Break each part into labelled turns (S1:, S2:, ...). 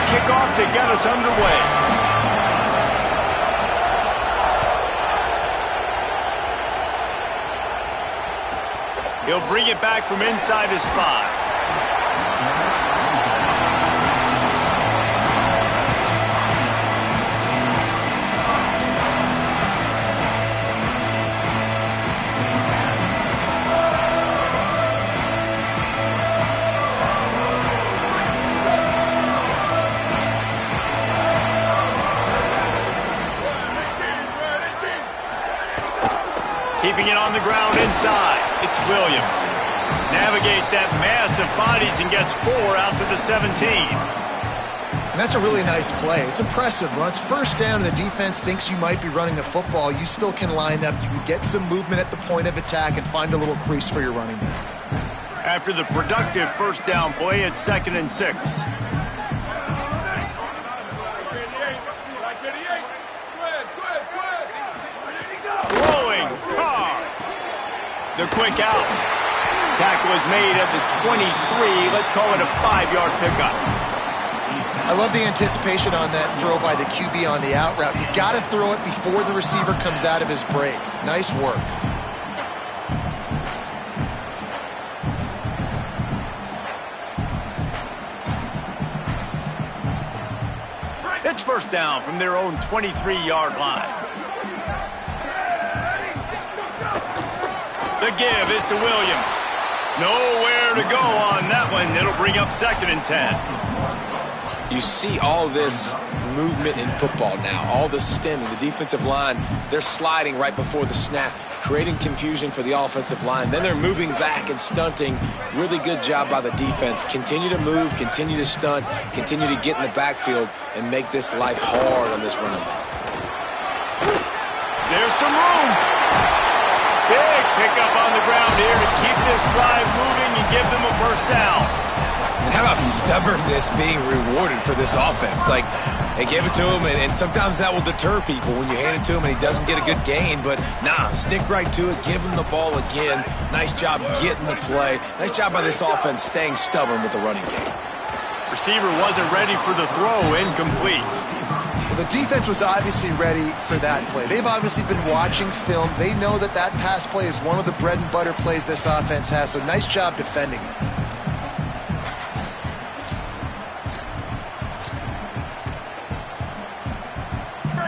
S1: kickoff to get us underway. He'll bring it back from inside his 5. Keeping it on the ground inside. It's Williams. Navigates that mass of bodies and gets 4 out to the 17.
S2: And that's a really nice play. It's impressive. When it's first down and the defense thinks you might be running the football, you still can line up. You can get some movement at the point of attack and find a little crease for your running back.
S1: After the productive first down play, it's 2nd and 6. The quick out. Tackle is made at the 23. Let's call it a 5-yard pickup.
S2: I love the anticipation on that throw by the QB on the out route. You got to throw it before the receiver comes out of his break. Nice work.
S1: It's first down from their own 23-yard line. The give is to Williams. Nowhere to go on that one. It'll bring up 2nd and 10.
S3: You see all this movement in football now, all the stemming, the defensive line, they're sliding right before the snap, creating confusion for the offensive line. Then they're moving back and stunting. Really good job by the defense. Continue to move, continue to stunt, continue to get in the backfield and make this life hard on this running back.
S1: There's some room. Big pickup on the ground here to keep this drive moving and give them a first down.
S4: And how about stubbornness being rewarded for this offense? Like, they give it to him, and sometimes that will deter people when you hand it to him and he doesn't get a good gain. But, nah, stick right to it. Give him the ball again. Nice job getting the play. Nice job by this offense staying stubborn with the running game.
S1: Receiver wasn't ready for the throw. Incomplete.
S2: The defense was obviously ready for that play. They've obviously been watching film. They know that that pass play is one of the bread and butter plays this offense has, so nice job defending it.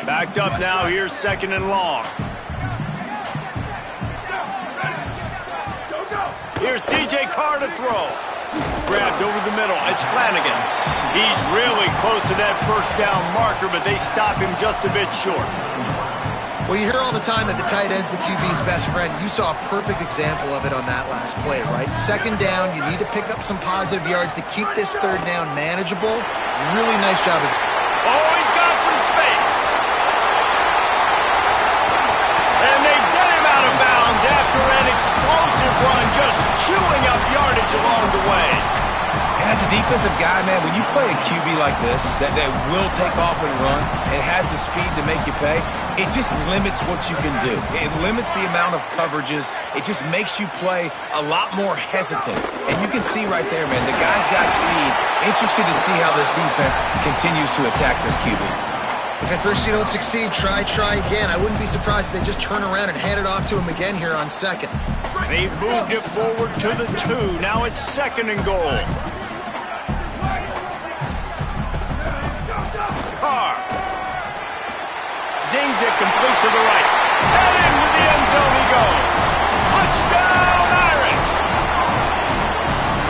S1: Backed up now, here's 2nd and long. Here's C.J. Carr to throw. Grabbed over the middle. It's Flanagan. He's really close to that first down marker, but they stop him just a bit short.
S2: Well, you hear all the time that the tight end's the QB's best friend. You saw a perfect example of it on that last play, right? 2nd down, you need to pick up some positive yards to keep this 3rd down manageable. Really nice job of it.
S1: Oh, he's got some space. And they get him out of bounds after an explosive run, just chewing up yardage along the way.
S4: And as a defensive guy, man, when you play a QB like this that will take off and run and has the speed to make you pay, it just limits what you can do. It limits the amount of coverages. It just makes you play a lot more hesitant. And you can see right there, man, the guy's got speed. Interested to see how this defense continues to attack this QB.
S2: If at first you don't succeed, try again. I wouldn't be surprised if they just turn around and hand it off to him again here on 2nd.
S1: They've moved it forward to the 2. Now it's 2nd and goal. Carr. Zings it complete to the right. And into the end zone he goes. Touchdown, Irish!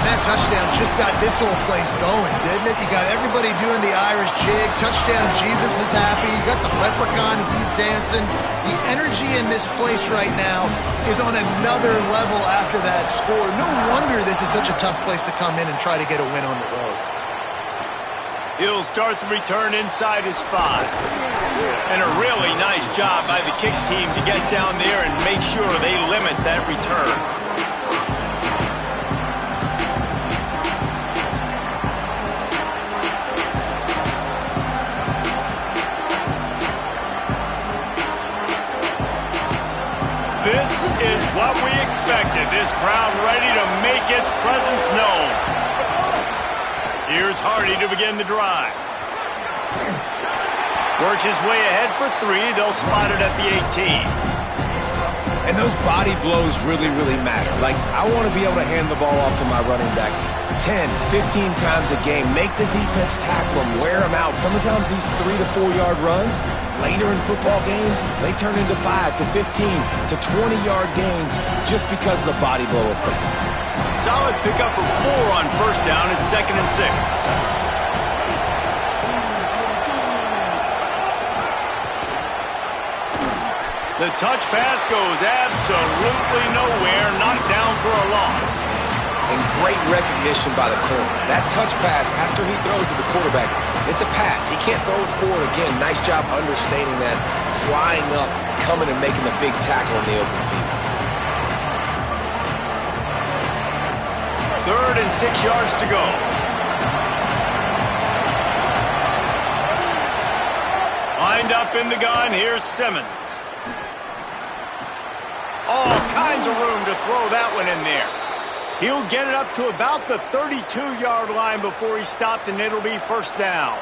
S2: That touchdown just got this whole place going, didn't it? You got everybody doing the Irish jig. Touchdown, Jesus is happy. You got the leprechaun, he's dancing. The energy in this place right now is on another level after that score. No wonder this is such a tough place to come in and try to get a win on the road.
S1: He'll start the return inside his 5. And a really nice job by the kick team to get down there and make sure they limit that return. This is what we expected. This crowd ready to make its presence known. Here's Hardy to begin the drive. Works his way ahead for 3. They'll spot it at the 18.
S4: And those body blows really, really matter. Like, I want to be able to hand the ball off to my running back 10, 15 times a game. Make the defense tackle them, wear them out. Sometimes these 3 to 4 yard runs, later in football games, they turn into 5 to 15 to 20-yard gains just because of the body blow effect.
S1: Solid pickup of 4 on first down. It's 2nd and 6. The touch pass goes absolutely nowhere, knocked down for a loss.
S3: And great recognition by the corner. That touch pass, after he throws to the quarterback, it's a pass. He can't throw it forward again. Nice job understanding that, flying up, coming and making the big tackle in the open field.
S1: 3rd and 6 yards to go. Lined up in the gun, here's Simmons. All kinds of room to throw that one in there. He'll get it up to about the 32-yard line before he's stopped, and it'll be first down.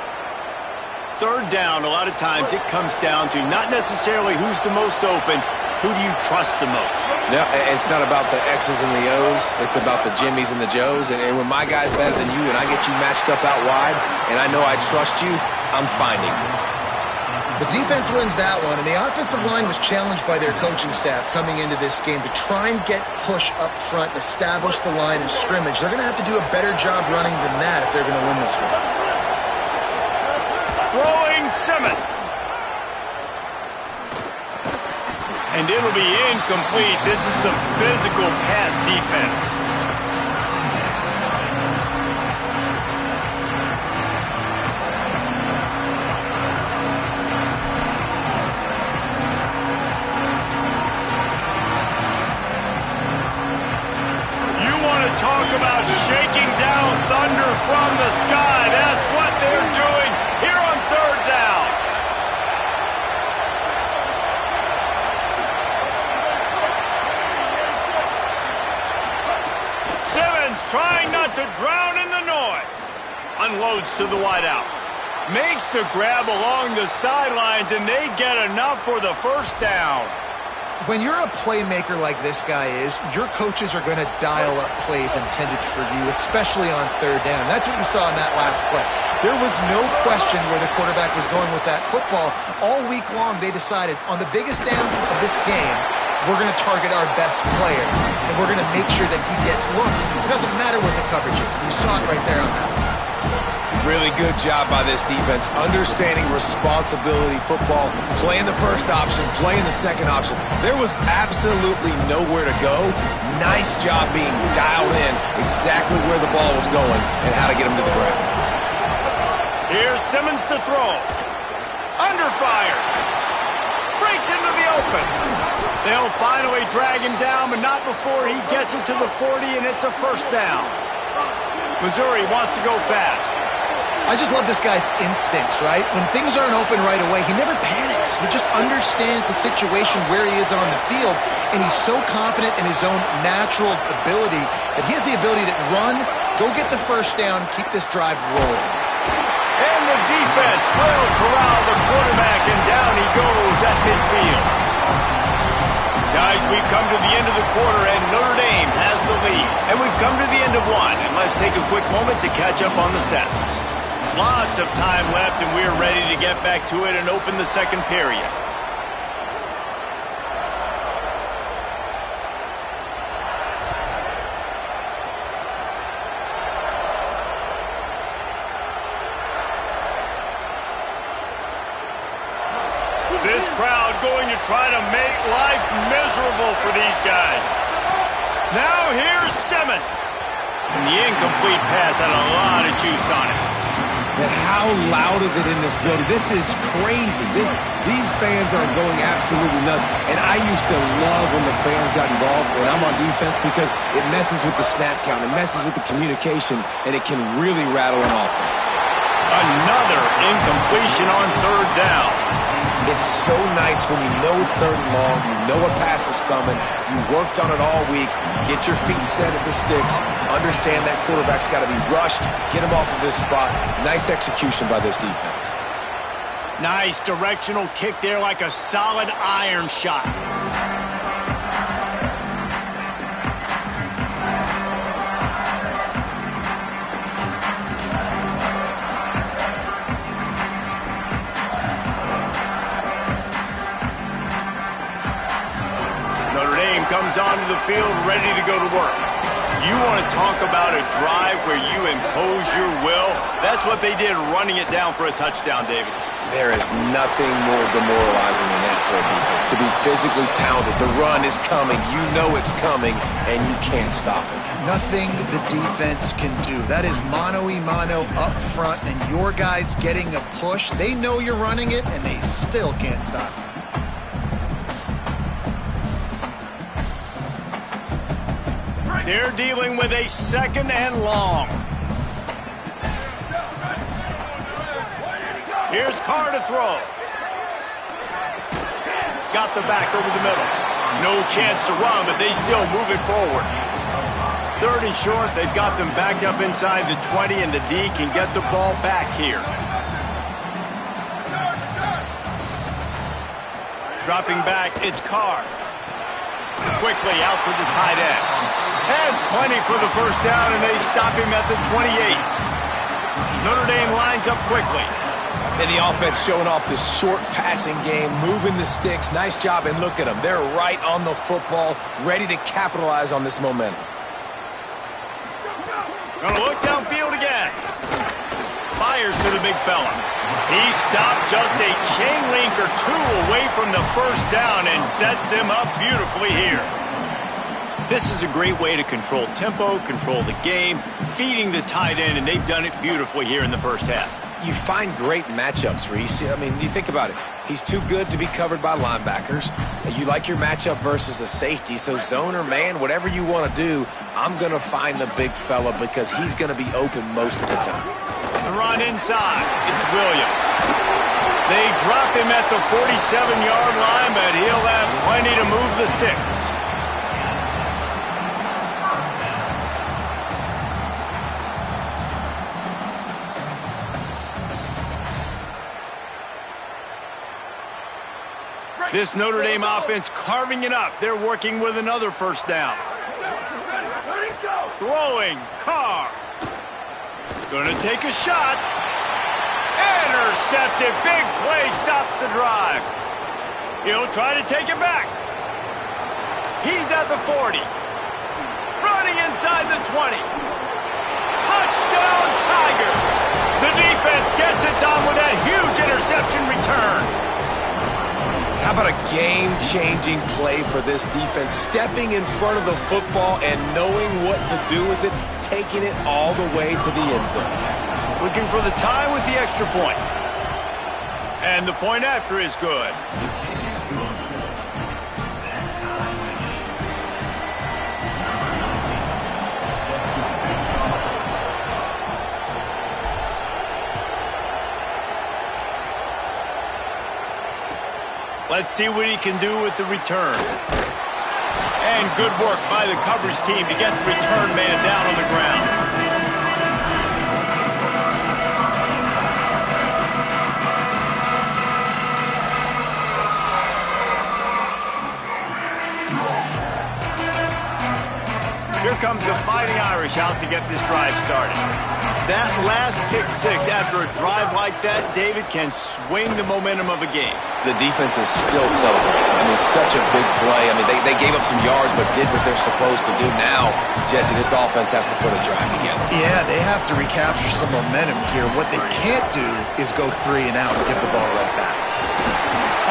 S1: 3rd down, a lot of times it comes down to not necessarily who's the most open, who do you trust the most?
S3: No, it's not about the X's and the O's. It's about the Jimmies and the Joes. And when my guy's better than you and I get you matched up out wide, and I know I trust you, I'm finding you.
S2: The defense wins that one, and the offensive line was challenged by their coaching staff coming into this game to try and get push up front and establish the line of scrimmage. They're going to have to do a better job running than that if they're going to win this one.
S1: Throwing Simmons. And it'll be incomplete. This is some physical pass defense. Talk about shaking down thunder from the sky. That's what they're doing here on 3rd down. Simmons trying not to drown in the noise. Unloads to the wideout. Makes the grab along the sidelines, and they get enough for the first down.
S2: When you're a playmaker like this guy is, your coaches are going to dial up plays intended for you, especially on 3rd down. That's what you saw in that last play. There was no question where the quarterback was going with that football. All week long, they decided on the biggest downs of this game, we're going to target our best player, and we're going to make sure that he gets looks. It doesn't matter what the coverage is. You saw it right there on that one.
S4: Really good job by this defense, understanding responsibility football, playing the first option, playing the second option. There was absolutely nowhere to go. Nice job being dialed in exactly where the ball was going and how to get him to the ground.
S1: Here's Simmons to throw. Under fire. Breaks into the open. They'll finally drag him down, but not before he gets it to the 40, and it's a first down. Missouri wants to go fast.
S2: I just love this guy's instincts, right? When things aren't open right away, he never panics. He just understands the situation where he is on the field, and he's so confident in his own natural ability that he has the ability to run, go get the first down, keep this drive rolling.
S1: And the defense will corral the quarterback, and down he goes at midfield. Guys, we've come to the end of the quarter, and Notre Dame has the lead. And we've come to the end of one, and let's take a quick moment to catch up on the stats. Lots of time left, and we're ready to get back to it and open the second period. This crowd going to try to make life miserable for these guys. Now here's Simmons. And the incomplete pass had a lot of juice on it.
S4: And how loud is it in this building? This is crazy. These fans are going absolutely nuts. And I used to love when the fans got involved when I'm on defense because it messes with the snap count. It messes with the communication, and it can really rattle an offense.
S1: Another incompletion on 3rd down.
S3: It's so nice when you know it's 3rd and long, you know a pass is coming, you worked on it all week, get your feet set at the sticks, understand that quarterback's got to be rushed, get him off of his spot. Nice execution by this defense.
S1: Nice directional kick there like a solid iron shot. Notre Dame comes onto the field ready to go to work. You want to talk about a drive where you impose your will? That's what they did, running it down for a touchdown, David.
S3: There is nothing more demoralizing than that for a defense. To be physically pounded, the run is coming, you know it's coming, and you can't stop it.
S2: Nothing the defense can do. That is mano-a-mano up front, and your guys getting a push. They know you're running it, and they still can't stop it.
S1: They're dealing with a 2nd and long. Here's Carr to throw. Got the back over the middle. No chance to run, but they still move it forward. 3rd and short, they've got them backed up inside the 20, and the D can get the ball back here. Dropping back, it's Carr. Quickly out to the tight end. Has plenty for the first down, and they stop him at the 28. Notre Dame lines up quickly.
S3: And the offense showing off this short passing game, moving the sticks. Nice job, and look at them. They're right on the football, ready to capitalize on this momentum.
S1: Gonna look downfield again. Fires to the big fella. He stopped just a chain link or two away from the first down and sets them up beautifully here. This is a great way to control tempo, control the game, feeding the tight end, and they've done it beautifully here in the first half.
S3: You find great matchups, Reese. I mean, you think about it. He's too good to be covered by linebackers. You like your matchup versus a safety, so zone or man, whatever you want to do, I'm going to find the big fella because he's going to be open most of the time.
S1: The run inside. It's Williams. They drop him at the 47-yard line, but he'll have plenty to move the sticks. This Notre Dame offense carving it up. They're working with another first down. Throwing, Carr. Gonna take a shot. Intercepted. Big play stops the drive. He'll try to take it back. He's at the 40. Running inside the 20. Touchdown, Tigers. The defense gets it done with that huge interception return.
S3: How about a game-changing play for this defense? Stepping in front of the football and knowing what to do with it, taking it all the way to the end zone.
S1: Looking for the tie with the extra point. And the point after is good. Let's see what he can do with the return. And good work by the coverage team to get the return man down on the ground. Here comes the Fighting Irish out to get this drive started. That last pick six after a drive like that, David, can swing the momentum of a game.
S3: The defense is still celebrating. I mean, such a big play. I mean, they gave up some yards but did what they're supposed to do. Now, Jesse, this offense has to put a drive together.
S2: Yeah, they have to recapture some momentum here. What they can't do is go 3 and out and give the ball right back.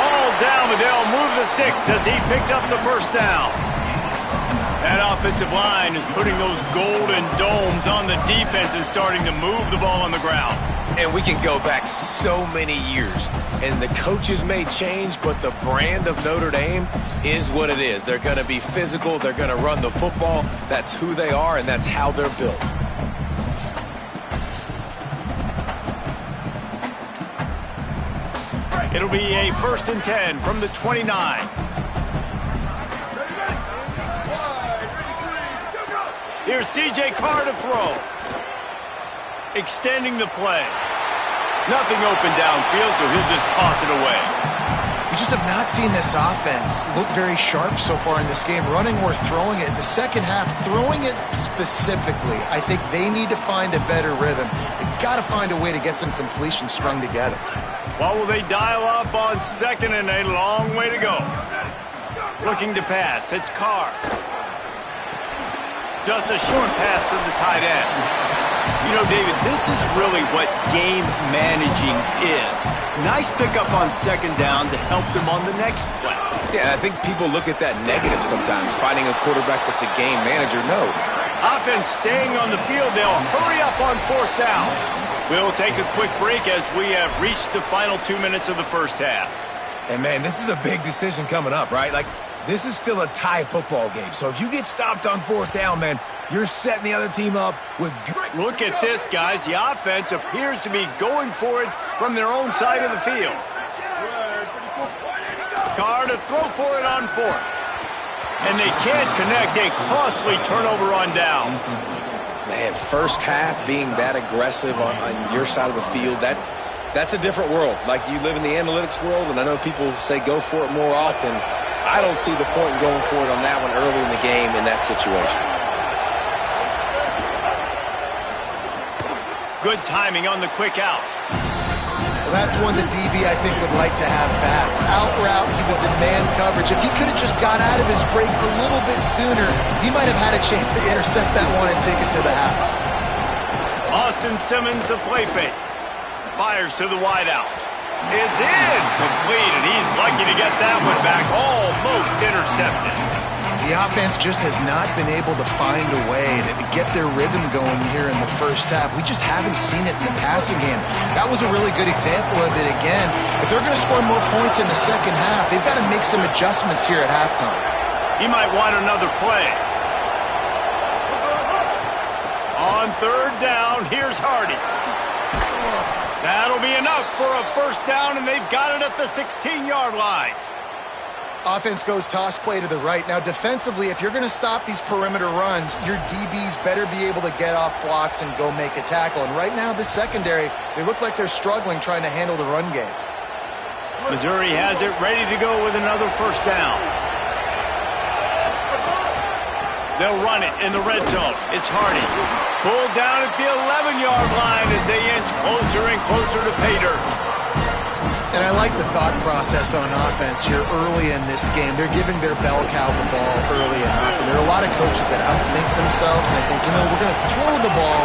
S1: All down, but they'll move the sticks as he picks up the first down. That offensive line is putting those golden domes on the defense and starting to move the ball on the ground.
S3: And we can go back so many years, and the coaches may change, but the brand of Notre Dame is what it is. They're going to be physical. They're going to run the football. That's who they are, and that's how they're built.
S1: It'll be a 1st and 10 from the 29. Here's C.J. Carr to throw. Extending the play. Nothing open downfield, so he'll just toss it away.
S2: We just have not seen this offense look very sharp so far in this game, running or throwing it. In the second half, throwing it specifically, I think they need to find a better rhythm. They've got to find a way to get some completions strung together.
S1: Well, will they dial up on second and a long way to go? Looking to pass, it's Carr. Just a short pass to the tight end. You know, David, this is really what game managing is. Nice pickup on second down to help them on the next play.
S3: Yeah, I think people look at that negative sometimes, finding a quarterback that's a game manager. No.
S1: Offense staying on the field. They'll hurry up on fourth down. We'll take a quick break as we have reached the final 2 minutes of the first half.
S4: And, man, this is a big decision coming up, right? Like, this is still a tie football game. So if you get stopped on fourth down, man, you're setting the other team up with...
S1: Look at this, guys. The offense appears to be going for it from their own side of the field. Carr to throw for it on fourth. And they can't connect. A costly turnover on downs.
S3: Man, first half being that aggressive on your side of the field, that's a different world. Like, you live in the analytics world, and I know people say go for it more often. I don't see the point in going for it on that one early in the game in that situation.
S1: Good timing on the quick out.
S2: Well, that's one the DB, I think, would like to have back. Out route, he was in man coverage. If he could have just got out of his break a little bit sooner, he might have had a chance to intercept that one and take it to the house.
S1: Austin Simmons, the play fake. Fires to the wide out. It's in. Complete, and he's lucky to get that one back. Almost intercepted.
S2: The offense just has not been able to find a way to get their rhythm going here in the first half. We just haven't seen it in the passing game. That was a really good example of it again. If they're going to score more points in the second half, they've got to make some adjustments here at halftime.
S1: He might want another play. On third down, here's Hardy. That'll be enough for a first down, and they've got it at the 16-yard line.
S2: Offense goes toss play to the right. Now, defensively, if you're going to stop these perimeter runs, your DBs better be able to get off blocks and go make a tackle. And right now, this secondary, they look like they're struggling trying to handle the run game.
S1: Missouri has it ready to go with another first down. They'll run it in the red zone. It's Hardy. Pulled down at the 11-yard line as they inch closer and closer to pay dirt.
S2: And I like the thought process on offense here early in this game. They're giving their bell cow the ball early enough. And there are a lot of coaches that outthink themselves. And they think, we're going to throw the ball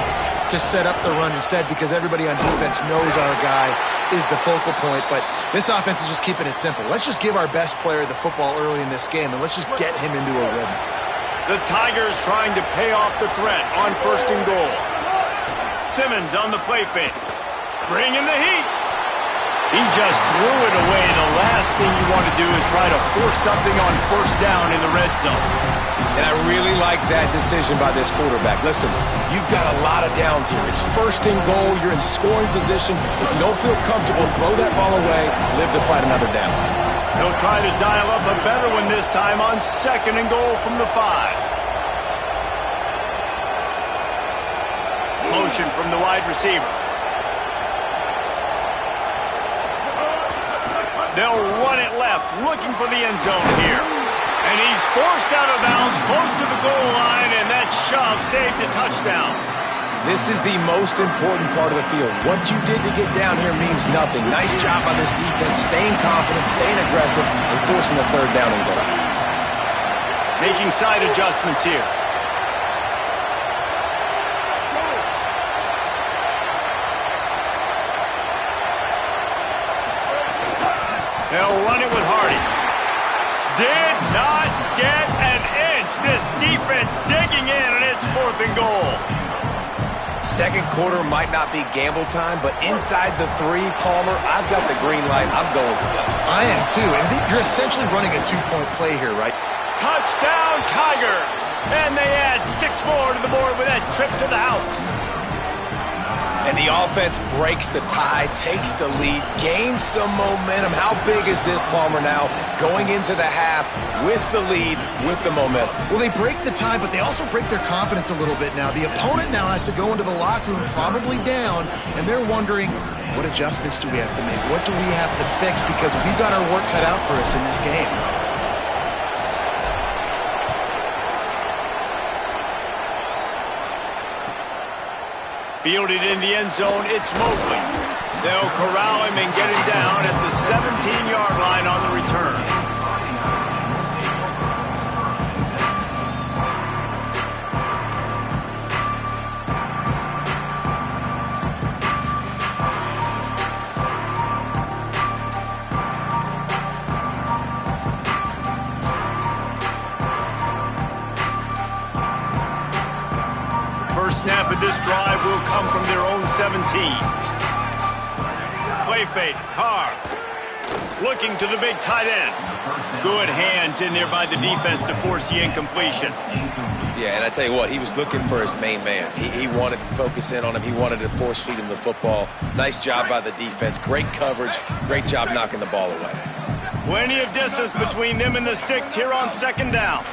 S2: to set up the run instead because everybody on defense knows our guy is the focal point. But this offense is just keeping it simple. Let's just give our best player the football early in this game, and let's just get him into a rhythm.
S1: The Tigers trying to pay off the threat on first and goal. Simmons on the play fake. Bringing the heat. He just threw it away. The last thing you want to do is try to force something on first down in the red zone.
S3: And I really like that decision by this quarterback. Listen, you've got a lot of downs here. It's first and goal. You're in scoring position. If you don't feel comfortable, throw that ball away. Live to fight another down.
S1: He'll try to dial up a better one this time on second and goal from the 5. Motion from the wide receiver. They'll run it left, looking for the end zone here. And he's forced out of bounds, close to the goal line, and that shove saved a touchdown.
S3: This is the most important part of the field. What you did to get down here means nothing. Nice job by this defense, staying confident, staying aggressive, and forcing the third down and goal.
S1: Making side adjustments here. They'll run it with Hardy. Did not get an inch. This defense digging in, and it's fourth and goal.
S3: Second quarter might not be gamble time, but inside the 3, Palmer, I've got the green light. I'm going for this.
S2: I am too, and you're essentially running a 2-point play here, right?
S1: Touchdown, Tigers! And they add 6 more to the board with that trip to the house.
S4: And the offense breaks the tie, takes the lead, gains some momentum. How big is this, Palmer, now going into the half with the lead, with the momentum?
S2: Well, they break the tie, but they also break their confidence a little bit now. The opponent now has to go into the locker room probably down, and they're wondering, what adjustments do we have to make? What do we have to fix? Because we've got our work cut out for us in this game.
S1: Fielded in the end zone, it's Mobley. They'll corral him and get him down at the 17-yard line on the return. Snap of this drive will come from their own 17. Play fake, Carr. Looking to the big tight end. Good hands in there by the defense to force the incompletion.
S3: Yeah, and I tell you what, he was looking for his main man. He wanted to focus in on him. He wanted to force feed him the football. Nice job by the defense. Great coverage. Great job knocking the ball away.
S1: Plenty of distance between them and the sticks here on second down.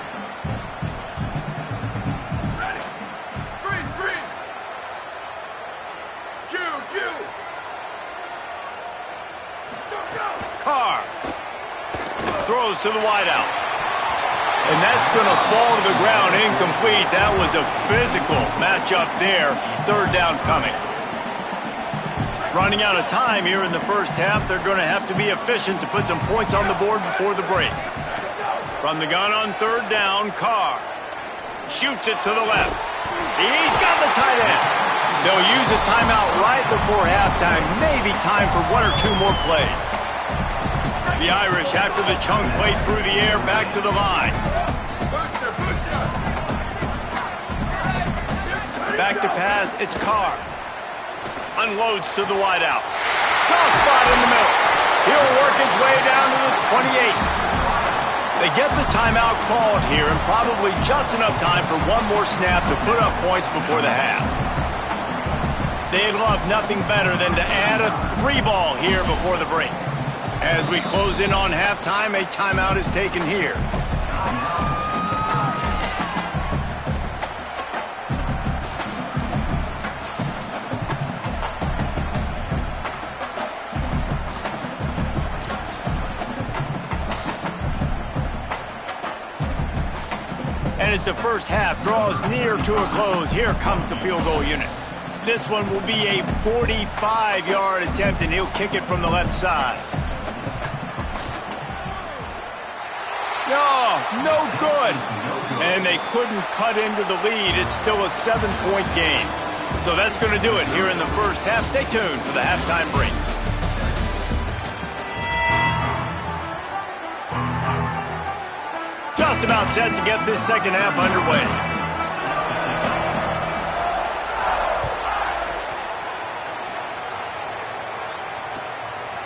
S1: Carr throws to the wideout. And that's going to fall to the ground incomplete. That was a physical matchup there. Third down coming. Running out of time here in the first half. They're going to have to be efficient to put some points on the board before the break. From the gun on third down, Carr shoots it to the left. He's got the tight end. They'll use a timeout right before halftime. Maybe time for one or two more plays. The Irish, after the chunk play through the air, back to the line. Back to pass, it's Carr. Unloads to the wideout. Soft spot in the middle. He'll work his way down to the 28. They get the timeout called here, and probably just enough time for one more snap to put up points before the half. They'd love nothing better than to add a 3-ball here before the break. As we close in on halftime, a timeout is taken here. And as the first half draws near to a close, here comes the field goal unit. This one will be a 45-yard attempt, and he'll kick it from the left side. No good. And they couldn't cut into the lead. It's still a 7-point game. So that's going to do it here in the first half. Stay tuned for the halftime break. Just about set to get this second half underway.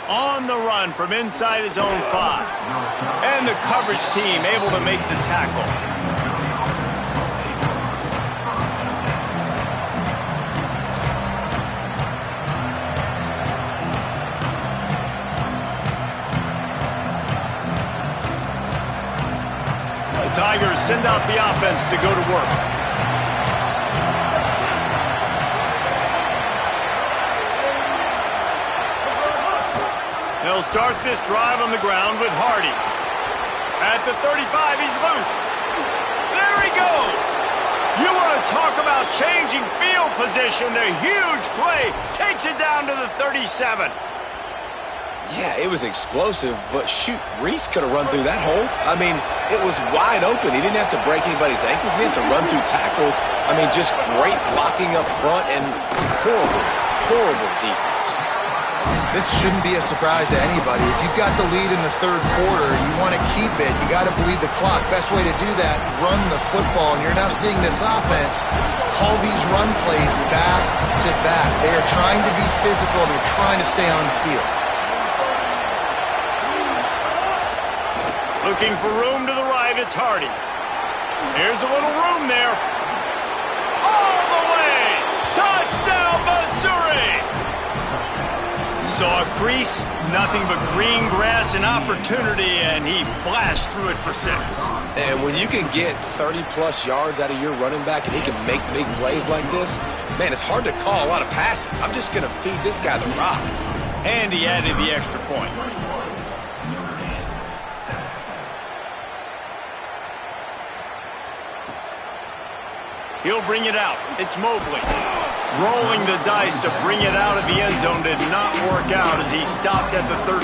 S1: On the run from inside his own 5. And the coverage team able to make the tackle. The Tigers send out the offense to go to work. They'll start this drive on the ground with Hardy. At the 35, he's loose. There he goes. You want to talk about changing field position. The huge play takes it down to the 37.
S3: Yeah, it was explosive, but shoot, Reese could have run through that hole. I mean, it was wide open. He didn't have to break anybody's ankles. He didn't have to run through tackles. I mean, just great blocking up front and horrible defense.
S2: This shouldn't be a surprise to anybody. If you've got the lead in the third quarter, you want to keep it, you got to bleed the clock. Best way to do that, run the football. And you're now seeing this offense call these run plays back to back. They are trying to be physical. They're trying to stay on the field.
S1: Looking for room to the right, it's Hardy. Here's a little room there. All the way! Touchdown, Missouri! Saw a crease, nothing but green grass and opportunity, and he flashed through it for 6.
S3: And when you can get 30-plus yards out of your running back and he can make big plays like this, man, it's hard to call a lot of passes. I'm just going to feed this guy the rock.
S1: And he added the extra point. He'll bring it out. It's Mobley. Rolling the dice to bring it out of the end zone did not work out as he stopped at the 13.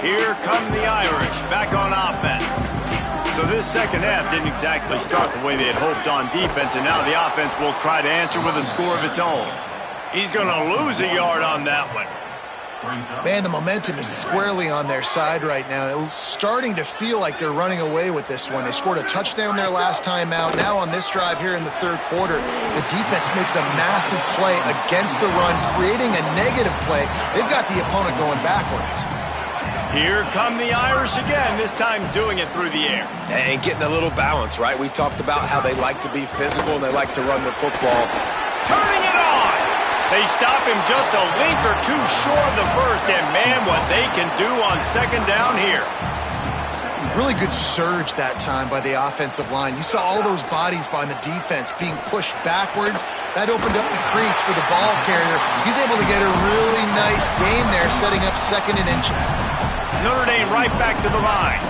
S1: Here come the Irish, back on offense. So this second half didn't exactly start the way they had hoped on defense, and now the offense will try to answer with a score of its own. He's going to lose a yard on that one.
S2: Man, the momentum is squarely on their side right now. It's starting to feel like they're running away with this one. They scored a touchdown their last time out. Now on this drive here in the third quarter, the defense makes a massive play against the run, creating a negative play. They've got the opponent going backwards.
S1: Here come the Irish again, this time doing it through the air.
S3: And getting a little balance, right? We talked about how they like to be physical and they like to run the football.
S1: Turning it on! They stop him just a link or two short of the first, and man, what they can do on second down here.
S2: Really good surge that time by the offensive line. You saw all those bodies by the defense being pushed backwards. That opened up the crease for the ball carrier. He's able to get a really nice gain there, setting up 2nd and inches.
S1: Notre Dame right back to the line.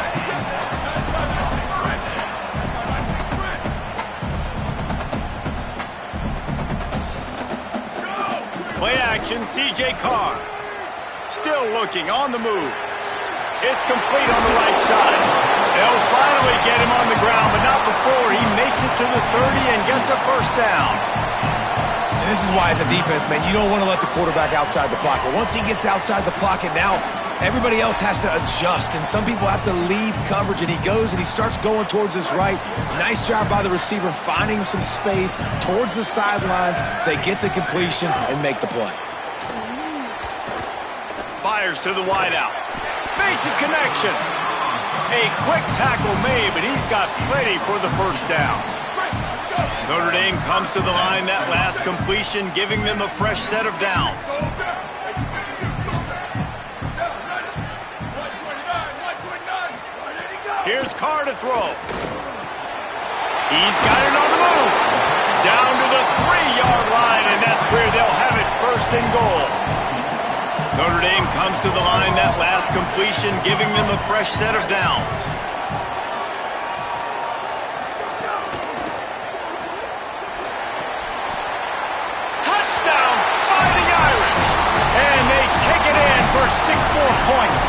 S1: Play action, C.J. Carr. Still looking, on the move. It's complete on the right side. They'll finally get him on the ground, but not before he makes it to the 30 and gets a first down.
S4: And this is why, as a defense, man, you don't want to let the quarterback outside the pocket. Once he gets outside the pocket, now everybody else has to adjust, and some people have to leave coverage, and he goes and he starts going towards his right. Nice job by the receiver finding some space towards the sidelines. They get the completion and make the play.
S1: Fires to the wideout. Makes a connection. A quick tackle made, but he's got plenty for the first down. Notre Dame comes to the line, that last completion giving them a fresh set of downs. Here's Carr to throw. He's got it on the move. Down to the 3-yard line, and that's where they'll have it, 1st and goal. Notre Dame comes to the line, that last completion giving them a fresh set of downs. Touchdown, Fighting Irish! And they take it in for 6 more points.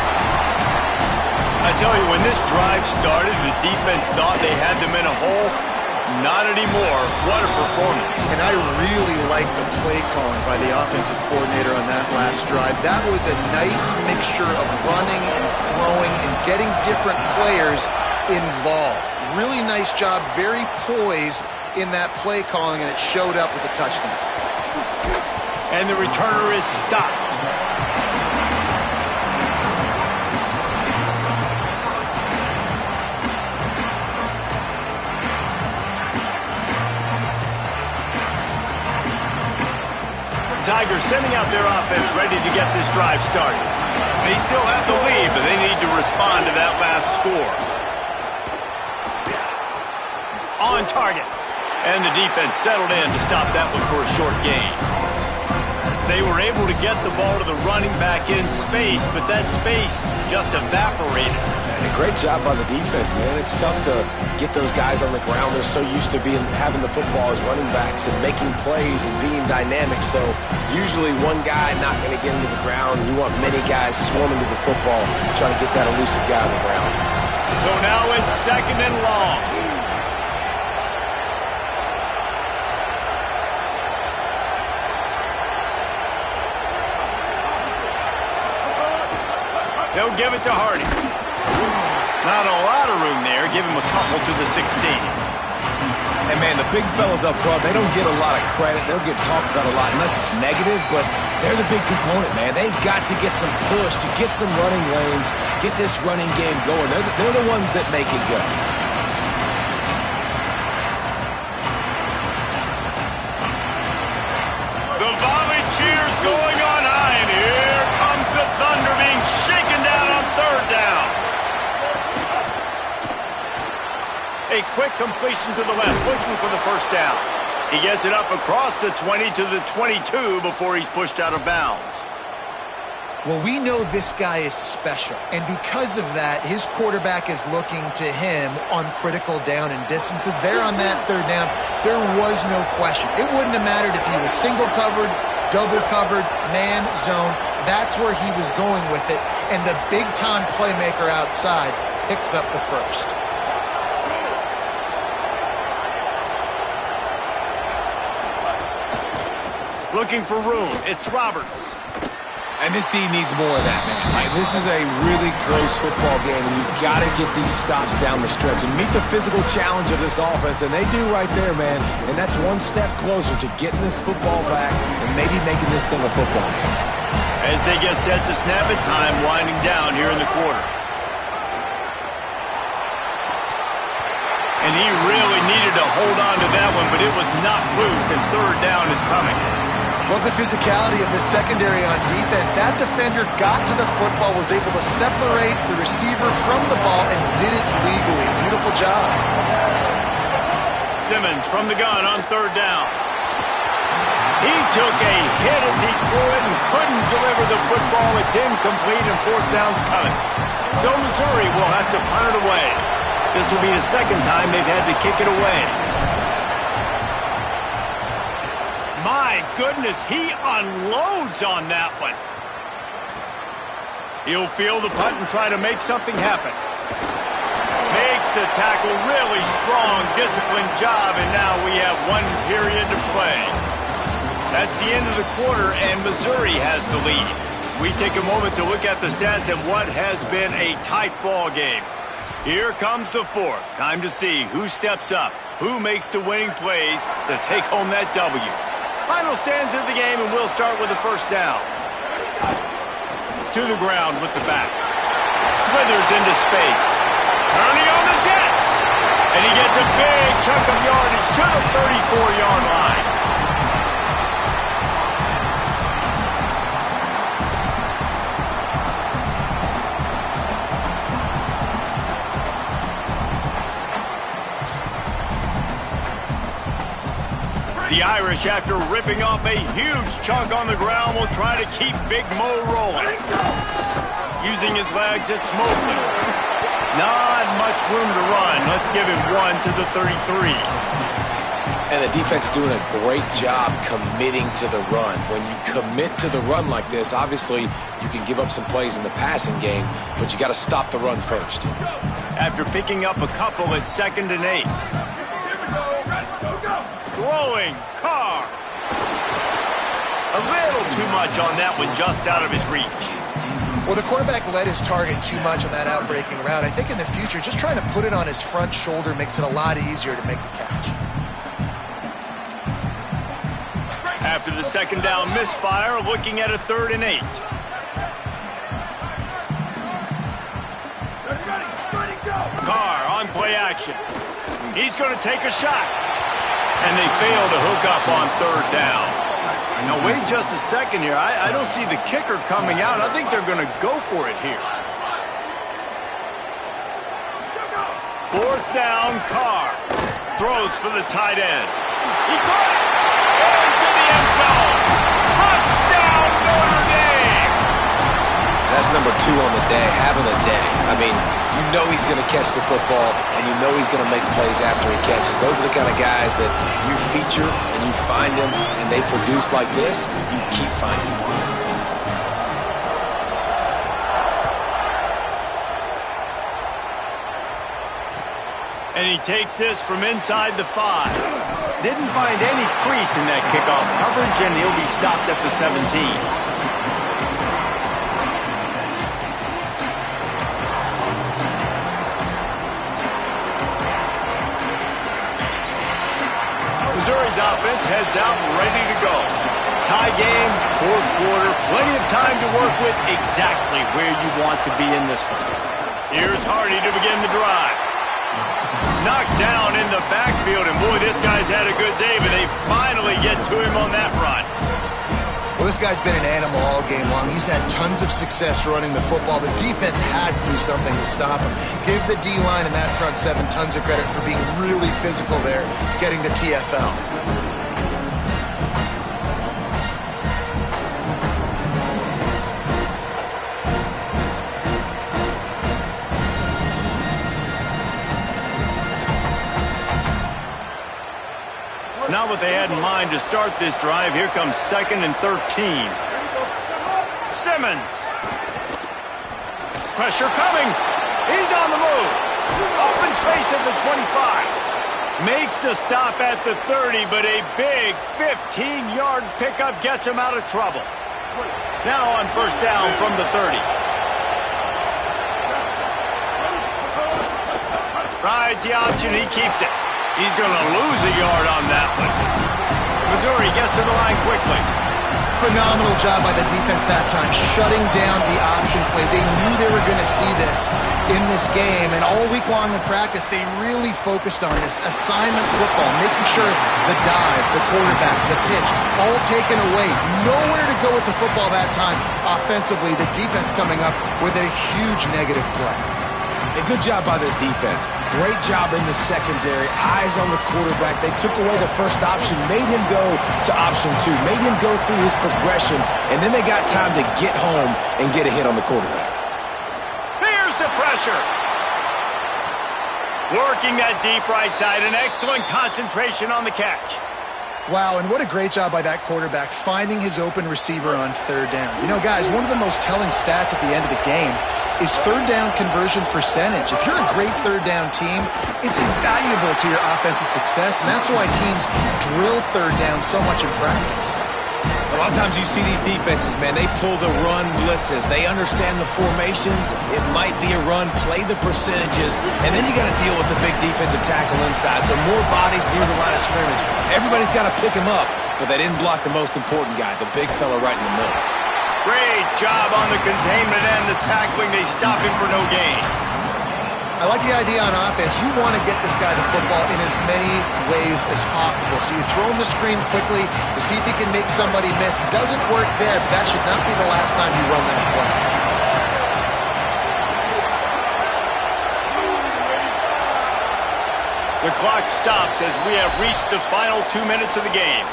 S1: I tell you, when this drive started, the defense thought they had them in a hole. Not anymore. What a performance.
S2: And I really like the play calling by the offensive coordinator on that last drive. That was a nice mixture of running and throwing and getting different players involved. Really nice job, very poised in that play calling, and it showed up with a touchdown.
S1: And the returner is stopped. Tigers sending out their offense ready to get this drive started. They still have the lead, but they need to respond to that last score. On target. And the defense settled in to stop that one for a short gain. They were able to get the ball to the running back in space, but that space just evaporated.
S3: And a great job by the defense, man. It's tough to get those guys on the ground. They're so used to having the football as running backs and making plays and being dynamic. So usually one guy not going to get into the ground. You want many guys swarming to the football, trying to get that elusive guy on the ground.
S1: So now it's 2nd and long. They'll give it to Hardy. Not a lot of room there. Give him a couple to the 16.
S4: And, man, the big fellas up front, they don't get a lot of credit. They'll get talked about a lot unless it's negative, but They're the big component, man. They've got to get some push, to get some running lanes, get this running game going. They're the ones that make it go.
S1: The volley cheers going on high, and here comes the Thunder being shaken down on third down. A quick completion to the left, looking for the first down. He gets it up across the 20 to the 22 before he's pushed out of bounds.
S2: Well, we know this guy is special, and because of that, his quarterback is looking to him on critical down and distances. There on that third down, there was no question. It wouldn't have mattered if he was single covered, double covered, man, zone. That's where he was going with it, and the big-time playmaker outside picks up the first.
S1: Looking for room. It's Roberts.
S4: And this team needs more of that, man. Like, this is a really close football game, and you've got to get these stops down the stretch and meet the physical challenge of this offense, and they do right there, man. And that's one step closer to getting this football back and maybe making this thing a football game.
S1: As they get set to snap it, time winding down here in the quarter. And he really needed to hold on to that one, but it was not loose, and third down is coming.
S2: Love the physicality of the secondary on defense. That defender got to the football, was able to separate the receiver from the ball, and did it legally. Beautiful job.
S1: Simmons from the gun on third down. He took a hit as he threw it and couldn't deliver the football. It's incomplete, and fourth down's coming. So Missouri will have to punt it away. This will be the second time they've had to kick it away. My goodness, he unloads on that one. He'll field the punt and try to make something happen. Makes the tackle, really strong, disciplined job, and now we have one period to play. That's the end of the quarter, and Missouri has the lead. We take a moment to look at the stats and what has been a tight ball game. Here comes the fourth. Time to see who steps up, who makes the winning plays to take home that W. Final stands of the game, and we'll start with the first down. To the ground with the back. Slithers into space. Turning on the Jets. And he gets a big chunk of yardage to the 34-yard line. The Irish, after ripping off a huge chunk on the ground, will try to keep Big Mo rolling. Using his legs, it's Mobley. Not much room to run. Let's give him one to the 33.
S3: And the defense doing a great job committing to the run. When you commit to the run like this, obviously you can give up some plays in the passing game, but you got to stop the run first.
S1: After picking up a couple, it's 2nd and 8. Throwing, Carr. A little too much on that one, just out of his reach.
S2: Well, the quarterback led his target too much on that outbreaking route. I think in the future, just trying to put it on his front shoulder makes it a lot easier to make the catch.
S1: After the second down misfire, looking at a 3rd and 8. Carr on play action. He's going to take a shot. And they fail to hook up on 3rd down. Now, wait just a second here. I don't see the kicker coming out. I think they're going to go for it here. 4th down, Carr. Throws for the tight end. He caught it. Into the end zone. Touchdown, Notre Dame.
S3: That's number 2 on the day, having a day. I mean, you know he's going to catch the football, and you know he's going to make plays after he catches. Those are the kind of guys that you feature and you find them, and they produce like this, you keep finding them.
S1: And he takes this from inside the 5. Didn't find any crease in that kickoff coverage, and he'll be stopped at the 17. Missouri's offense heads out ready to go. tie game, fourth quarter, plenty of time to work with, exactly where you want to be in this one. Here's Hardy to begin the drive. Knocked down in the backfield, and boy, this guy's had a good day, but they finally get to him on that run.
S2: Well, this guy's been an animal all game long. He's had tons of success running the football. The defense had to do something to stop him. Give the D-line and that front seven tons of credit for being really physical there, getting the TFL.
S1: Not what they had in mind to start this drive. Here comes 2nd and 13. Simmons. Pressure coming. He's on the move. Open space at the 25. Makes the stop at the 30, but a big 15-yard pickup gets him out of trouble. Now on first down from the 30. Rides the option. He keeps it. He's going to lose a yard on that one. Missouri gets to the line quickly.
S2: Phenomenal job by the defense that time, shutting down the option play. They knew they were going to see this in this game, and all week long in practice, they really focused on this assignment football, making sure the dive, the quarterback, the pitch, all taken away. Nowhere to go with the football that time offensively. The defense coming up with a huge negative play.
S4: A good job by this defense. Great job in the secondary. Eyes on the quarterback. They took away the first option, made him go to option 2, made him go through his progression, and then they got time to get home and get a hit on the quarterback.
S1: Here's the pressure. Working that deep right side. An excellent concentration on the catch.
S2: Wow, and what a great job by that quarterback, finding his open receiver on third down. You know, guys, one of the most telling stats at the end of the game is third down conversion percentage. If you're a great third down team, it's invaluable to your offensive success, and that's why teams drill third down so much in practice.
S4: A lot of times you see these defenses, man, they pull the run blitzes. They understand the formations. It might be a run, play the percentages, and then you got to deal with the big defensive tackle inside. So more bodies near the line of scrimmage. Everybody's got to pick him up, but they didn't block the most important guy, the big fella right in the middle.
S1: Great job on the containment and the tackling. They stop him for no gain.
S2: I like the idea on offense. You want to get this guy the football in as many ways as possible. So you throw him the screen quickly to see if he can make somebody miss. Doesn't work there, but that should not be the last time you run that play.
S1: The clock stops as we have reached the final 2 minutes of the game.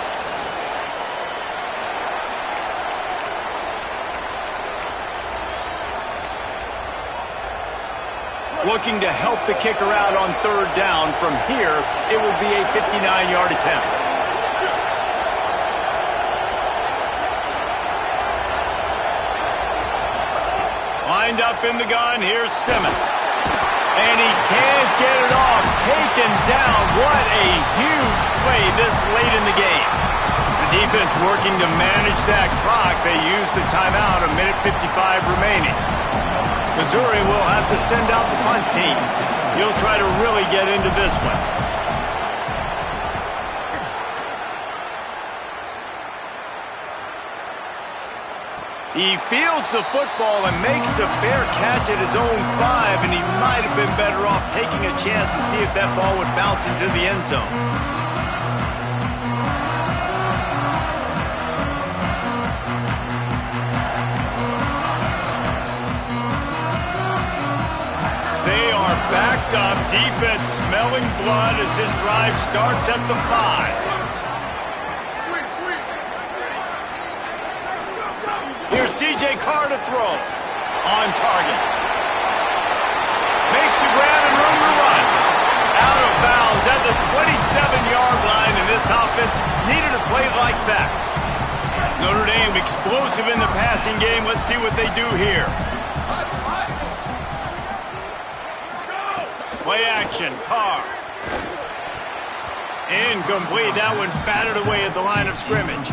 S1: Looking to help the kicker out on third down. From here, it will be a 59-yard attempt. Lined up in the gun, here's Simmons. And he can't get it off. Taken down. What a huge play this late in the game. The defense working to manage that clock. They use the timeout, 1:55 remaining. Missouri will have to send out the punt team. He'll try to really get into this one. He fields the football and makes the fair catch at his own 5, and he might have been better off taking a chance to see if that ball would bounce into the end zone. Backed up, defense smelling blood as this drive starts at the 5. Here's C.J. Carr to throw. On target. Makes the grab and room to run. Out of bounds at the 27-yard line, and this offense needed a play like that. Notre Dame explosive in the passing game. Let's see what they do here. Play action, Carr. Incomplete. That one batted away at the line of scrimmage.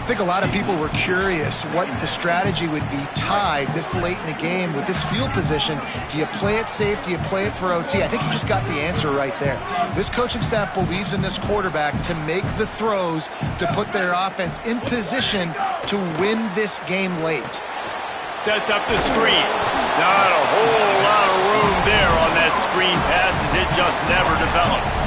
S2: I think a lot of people were curious what the strategy would be tied this late in the game with this field position. Do you play it safe? Do you play it for OT? I think you just got the answer right there. This coaching staff believes in this quarterback to make the throws to put their offense in position to win this game late.
S1: Sets up the screen. Not a whole lot of room there on that screen pass as it just never developed.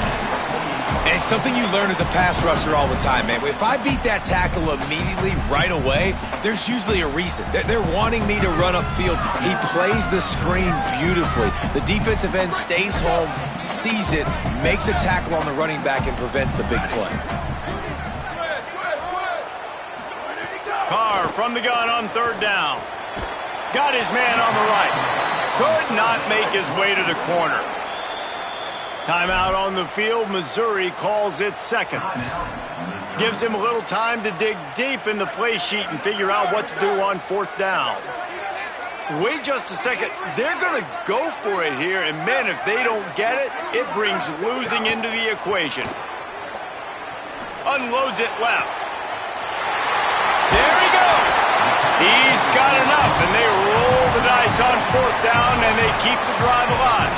S4: And it's something you learn as a pass rusher all the time, man. If I beat that tackle immediately, right away, there's usually a reason. They're wanting me to run upfield. He plays the screen beautifully. The defensive end stays home, sees it, makes a tackle on the running back, and prevents the big play.
S1: Carr from the gun on third down. Got his man on the right. Could not make his way to the corner. Timeout on the field. Missouri calls it second. Gives him a little time to dig deep in the play sheet and figure out what to do on fourth down. Wait just a second. They're going to go for it here, and man, if they don't get it, it brings losing into the equation. Unloads it left. There he goes. He's got enough, and they roll the dice on fourth down, and they keep the drive alive.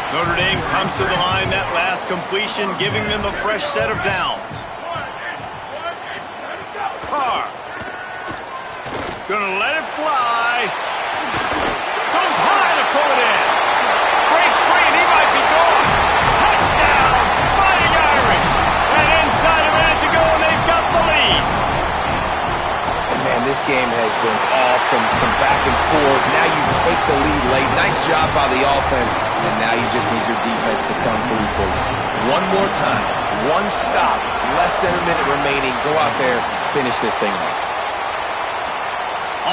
S1: Notre Dame comes to the line that last completion, giving them a fresh set of downs. Carr. Gonna let it fly. Goes high to pull it in. Breaks free, and he might be gone. Touchdown, Fighting Irish. And inside a minute to go, and they've got the lead.
S4: Man, this game has been awesome. Some back and forth. Now you take the lead late. Nice job by the offense. And now you just need your defense to come through for you. One more time. One stop. Less than a minute remaining. Go out there. Finish this thing off.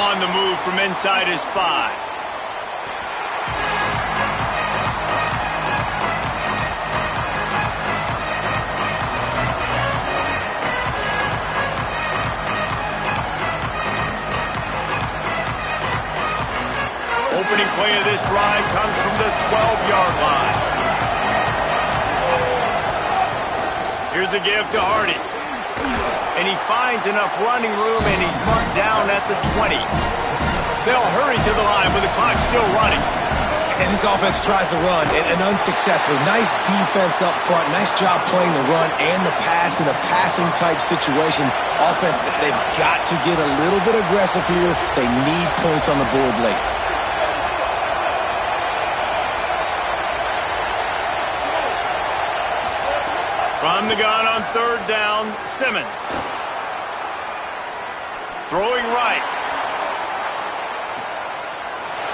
S1: On the move from inside his 5. Opening play of this drive comes from the 12-yard line. Here's a give to Hardy. And he finds enough running room, and he's marked down at the 20. They'll hurry to the line with the clock still running.
S4: And this offense tries to run, and unsuccessfully. Nice defense up front. Nice job playing the run and the pass in a passing-type situation. Offense, they've got to get a little bit aggressive here. They need points on the board late.
S1: From the gun on third down, Simmons. Throwing right.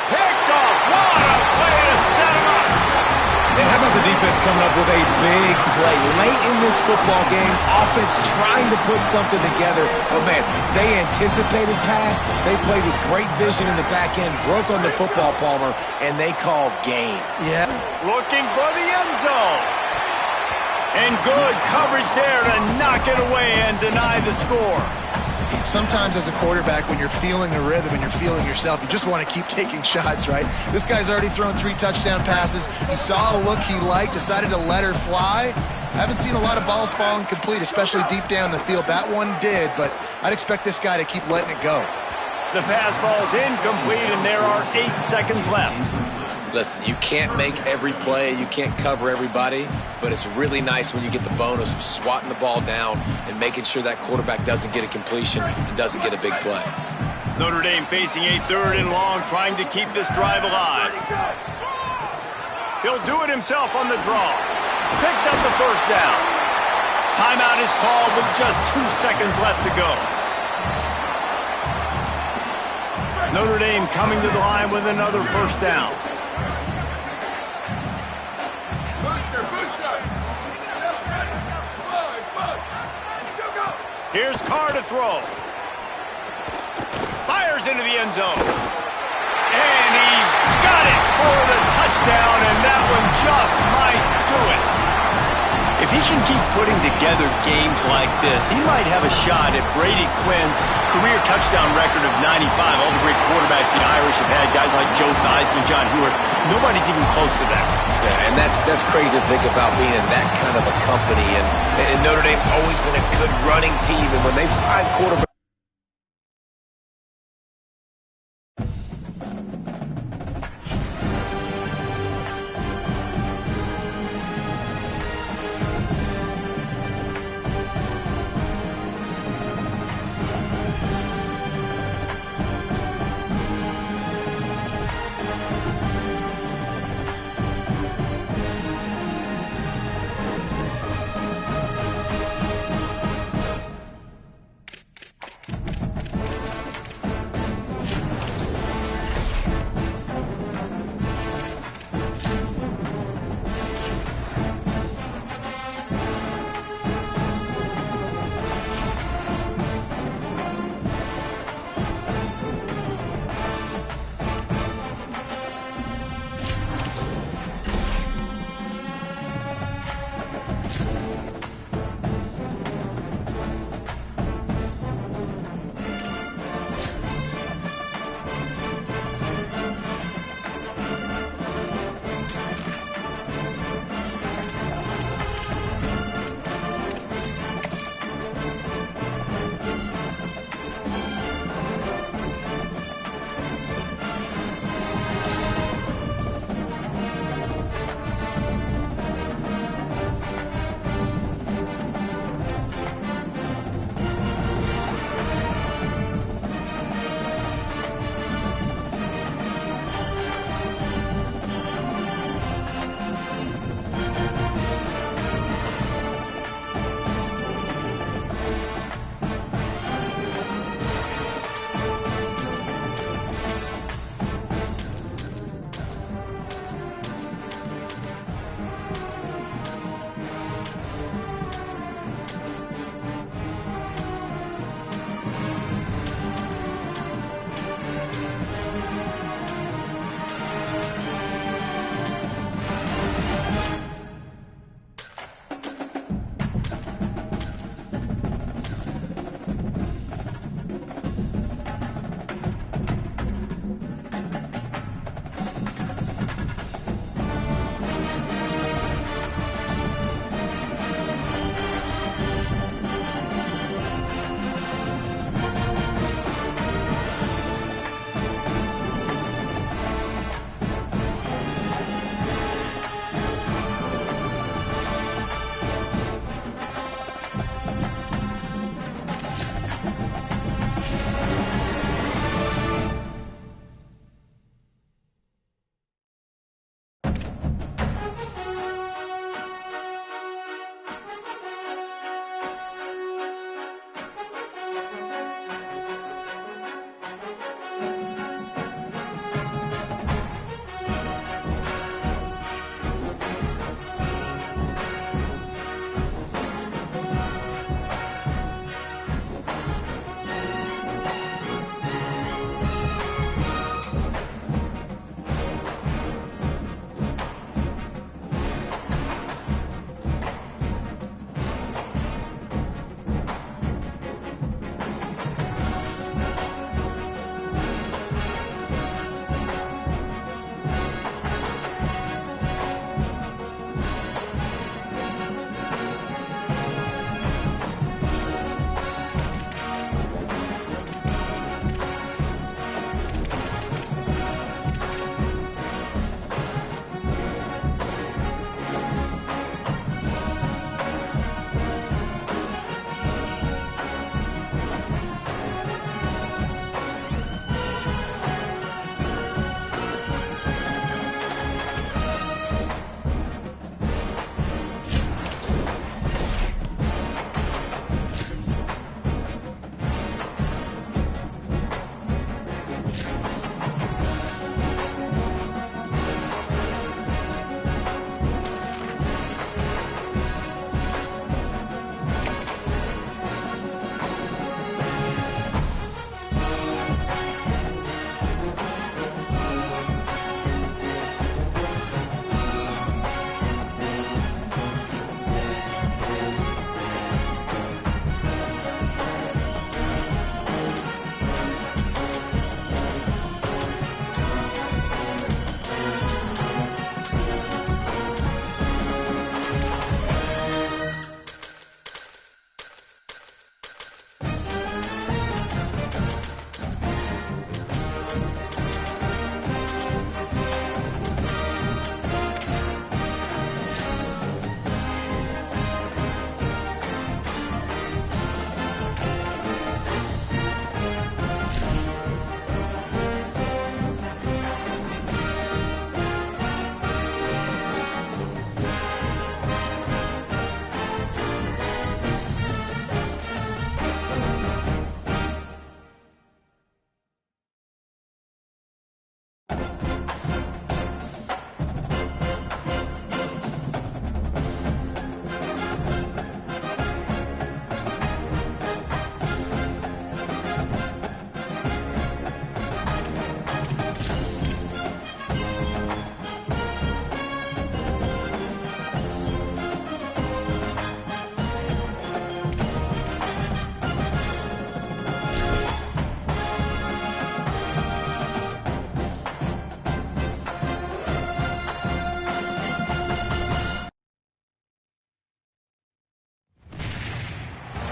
S1: Picked off. What a way to set him up.
S4: And how about the defense coming up with a big play? Late in this football game, offense trying to put something together. Oh, man, they anticipated pass. They played with great vision in the back end, broke on the football, Palmer, and they called game.
S2: Yeah.
S1: Looking for the end zone. And good coverage there to knock it away and deny the score.
S2: Sometimes as a quarterback, when you're feeling the rhythm and you're feeling yourself, you just want to keep taking shots, right? This guy's already thrown 3 touchdown passes. He saw a look he liked, decided to let her fly. I haven't seen a lot of balls falling complete, especially deep down the field. That one did, but I'd expect this guy to keep letting it go.
S1: The pass falls incomplete, and there are 8 seconds left.
S3: Listen, you can't make every play, you can't cover everybody, but it's really nice when you get the bonus of swatting the ball down and making sure that quarterback doesn't get a completion and doesn't get a big play.
S1: Notre Dame facing a 3rd and long, trying to keep this drive alive. He'll do it himself on the draw. Picks up the first down. Timeout is called with just 2 seconds left to go. Notre Dame coming to the line with another first down. Here's Carr to throw. Fires into the end zone. And he's got it for the touchdown, and that one just might do it. If he he can keep putting together games like this, he might have a shot at Brady Quinn's career touchdown record of 95. All the great quarterbacks the Irish have had, guys like Joe Theismann, John Hewitt, nobody's even close to that.
S3: Yeah, and that's crazy to think about being in that kind of a company. And Notre Dame's always been a good running team, and when they find quarterbacks,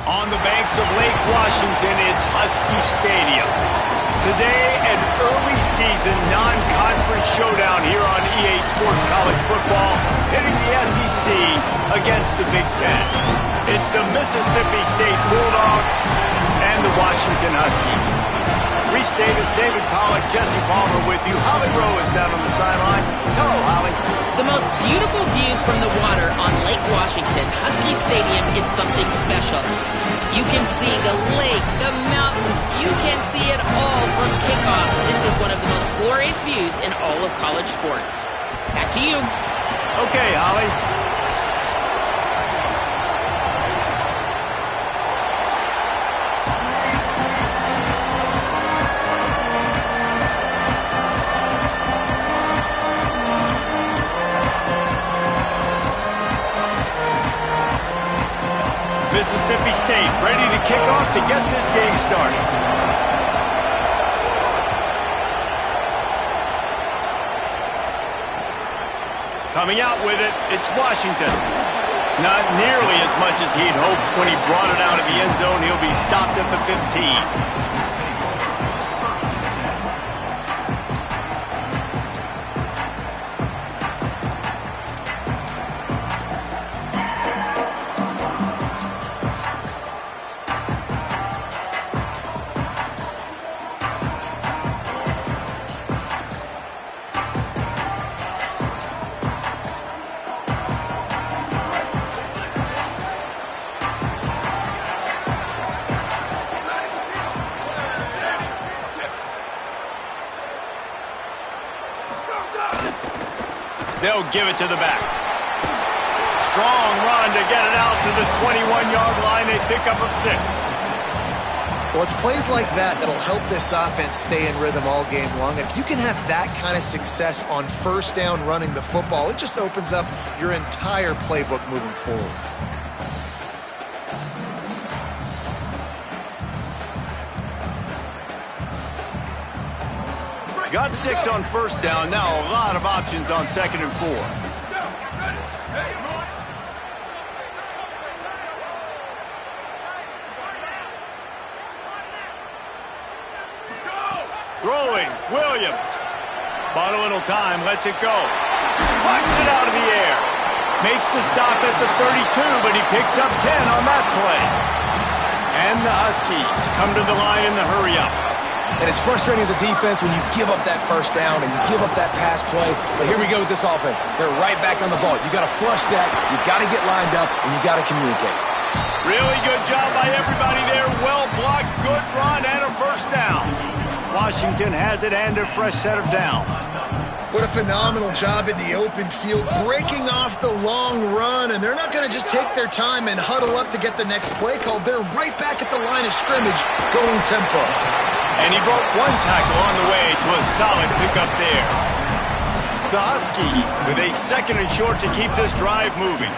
S1: On the banks of Lake Washington, it's Husky Stadium. Today, an early season non-conference showdown here on EA Sports College Football, hitting the SEC against the Big Ten. It's the Mississippi State Bulldogs and the Washington Huskies. Reese Davis, David Pollack, Jesse Palmer with you. Holly Rowe is down on the sideline. Hello, Holly.
S5: The most beautiful views from the water on Lake Washington, Husky Stadium, is something special. You can see the lake, the mountains, you can see it all from kickoff. This is one of the most glorious views in all of college sports. Back to you.
S1: Okay, Holly. Mississippi State ready to kick off to get this game started. Coming out with it, it's Washington. Not nearly as much as he'd hoped when he brought it out of the end zone. He'll be stopped at the 15. They'll give it to the back. Strong run to get it out to the 21-yard line. They pick up of 6.
S2: Well, it's plays like that that'll help this offense stay in rhythm all game long. If you can have that kind of success on first down running the football, it just opens up your entire playbook moving forward.
S1: Got 6 on first down. Now a lot of options on 2nd and 4. Throwing, Williams. Bought a little time, lets it go. Plucks it out of the air. Makes the stop at the 32, but he picks up 10 on that play. And the Huskies come to the line in the hurry-up.
S4: And it's frustrating as a defense when you give up that first down and you give up that pass play. But here we go with this offense. They're right back on the ball. You got to flush that. You got to get lined up, and you got to communicate.
S1: Really good job by everybody there. Well blocked, good run, and a first down. Washington has it and a fresh set of downs.
S2: What a phenomenal job in the open field, breaking off the long run, and they're not going to just take their time and huddle up to get the next play called. They're right back at the line of scrimmage, going tempo.
S1: And he broke one tackle on the way to a solid pickup there. The Huskies with a 2nd and short to keep this drive moving.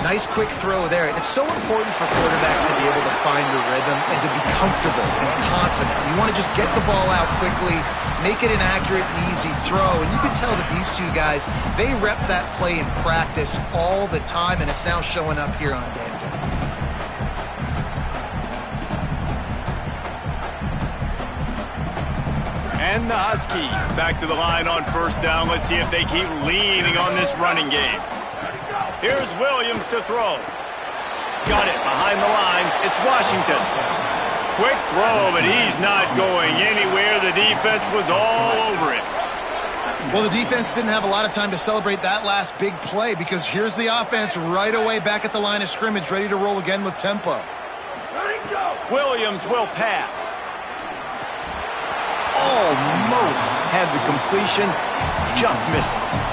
S2: Nice quick throw there. It's so important for quarterbacks to be able to find your rhythm and to be comfortable and confident. You want to just get the ball out quickly, make it an accurate and easy throw. And you can tell that these two guys, they rep that play in practice all the time, and it's now showing up here on game day.
S1: And the Huskies back to the line on first down. Let's see if they keep leaning on this running game. Here's Williams to throw. Got it behind the line. It's Washington. Quick throw, but he's not going anywhere. The defense was all over it.
S2: Well, the defense didn't have a lot of time to celebrate that last big play because here's the offense right away back at the line of scrimmage, ready to roll again with tempo.
S1: Williams will pass. Almost had the completion, just missed it.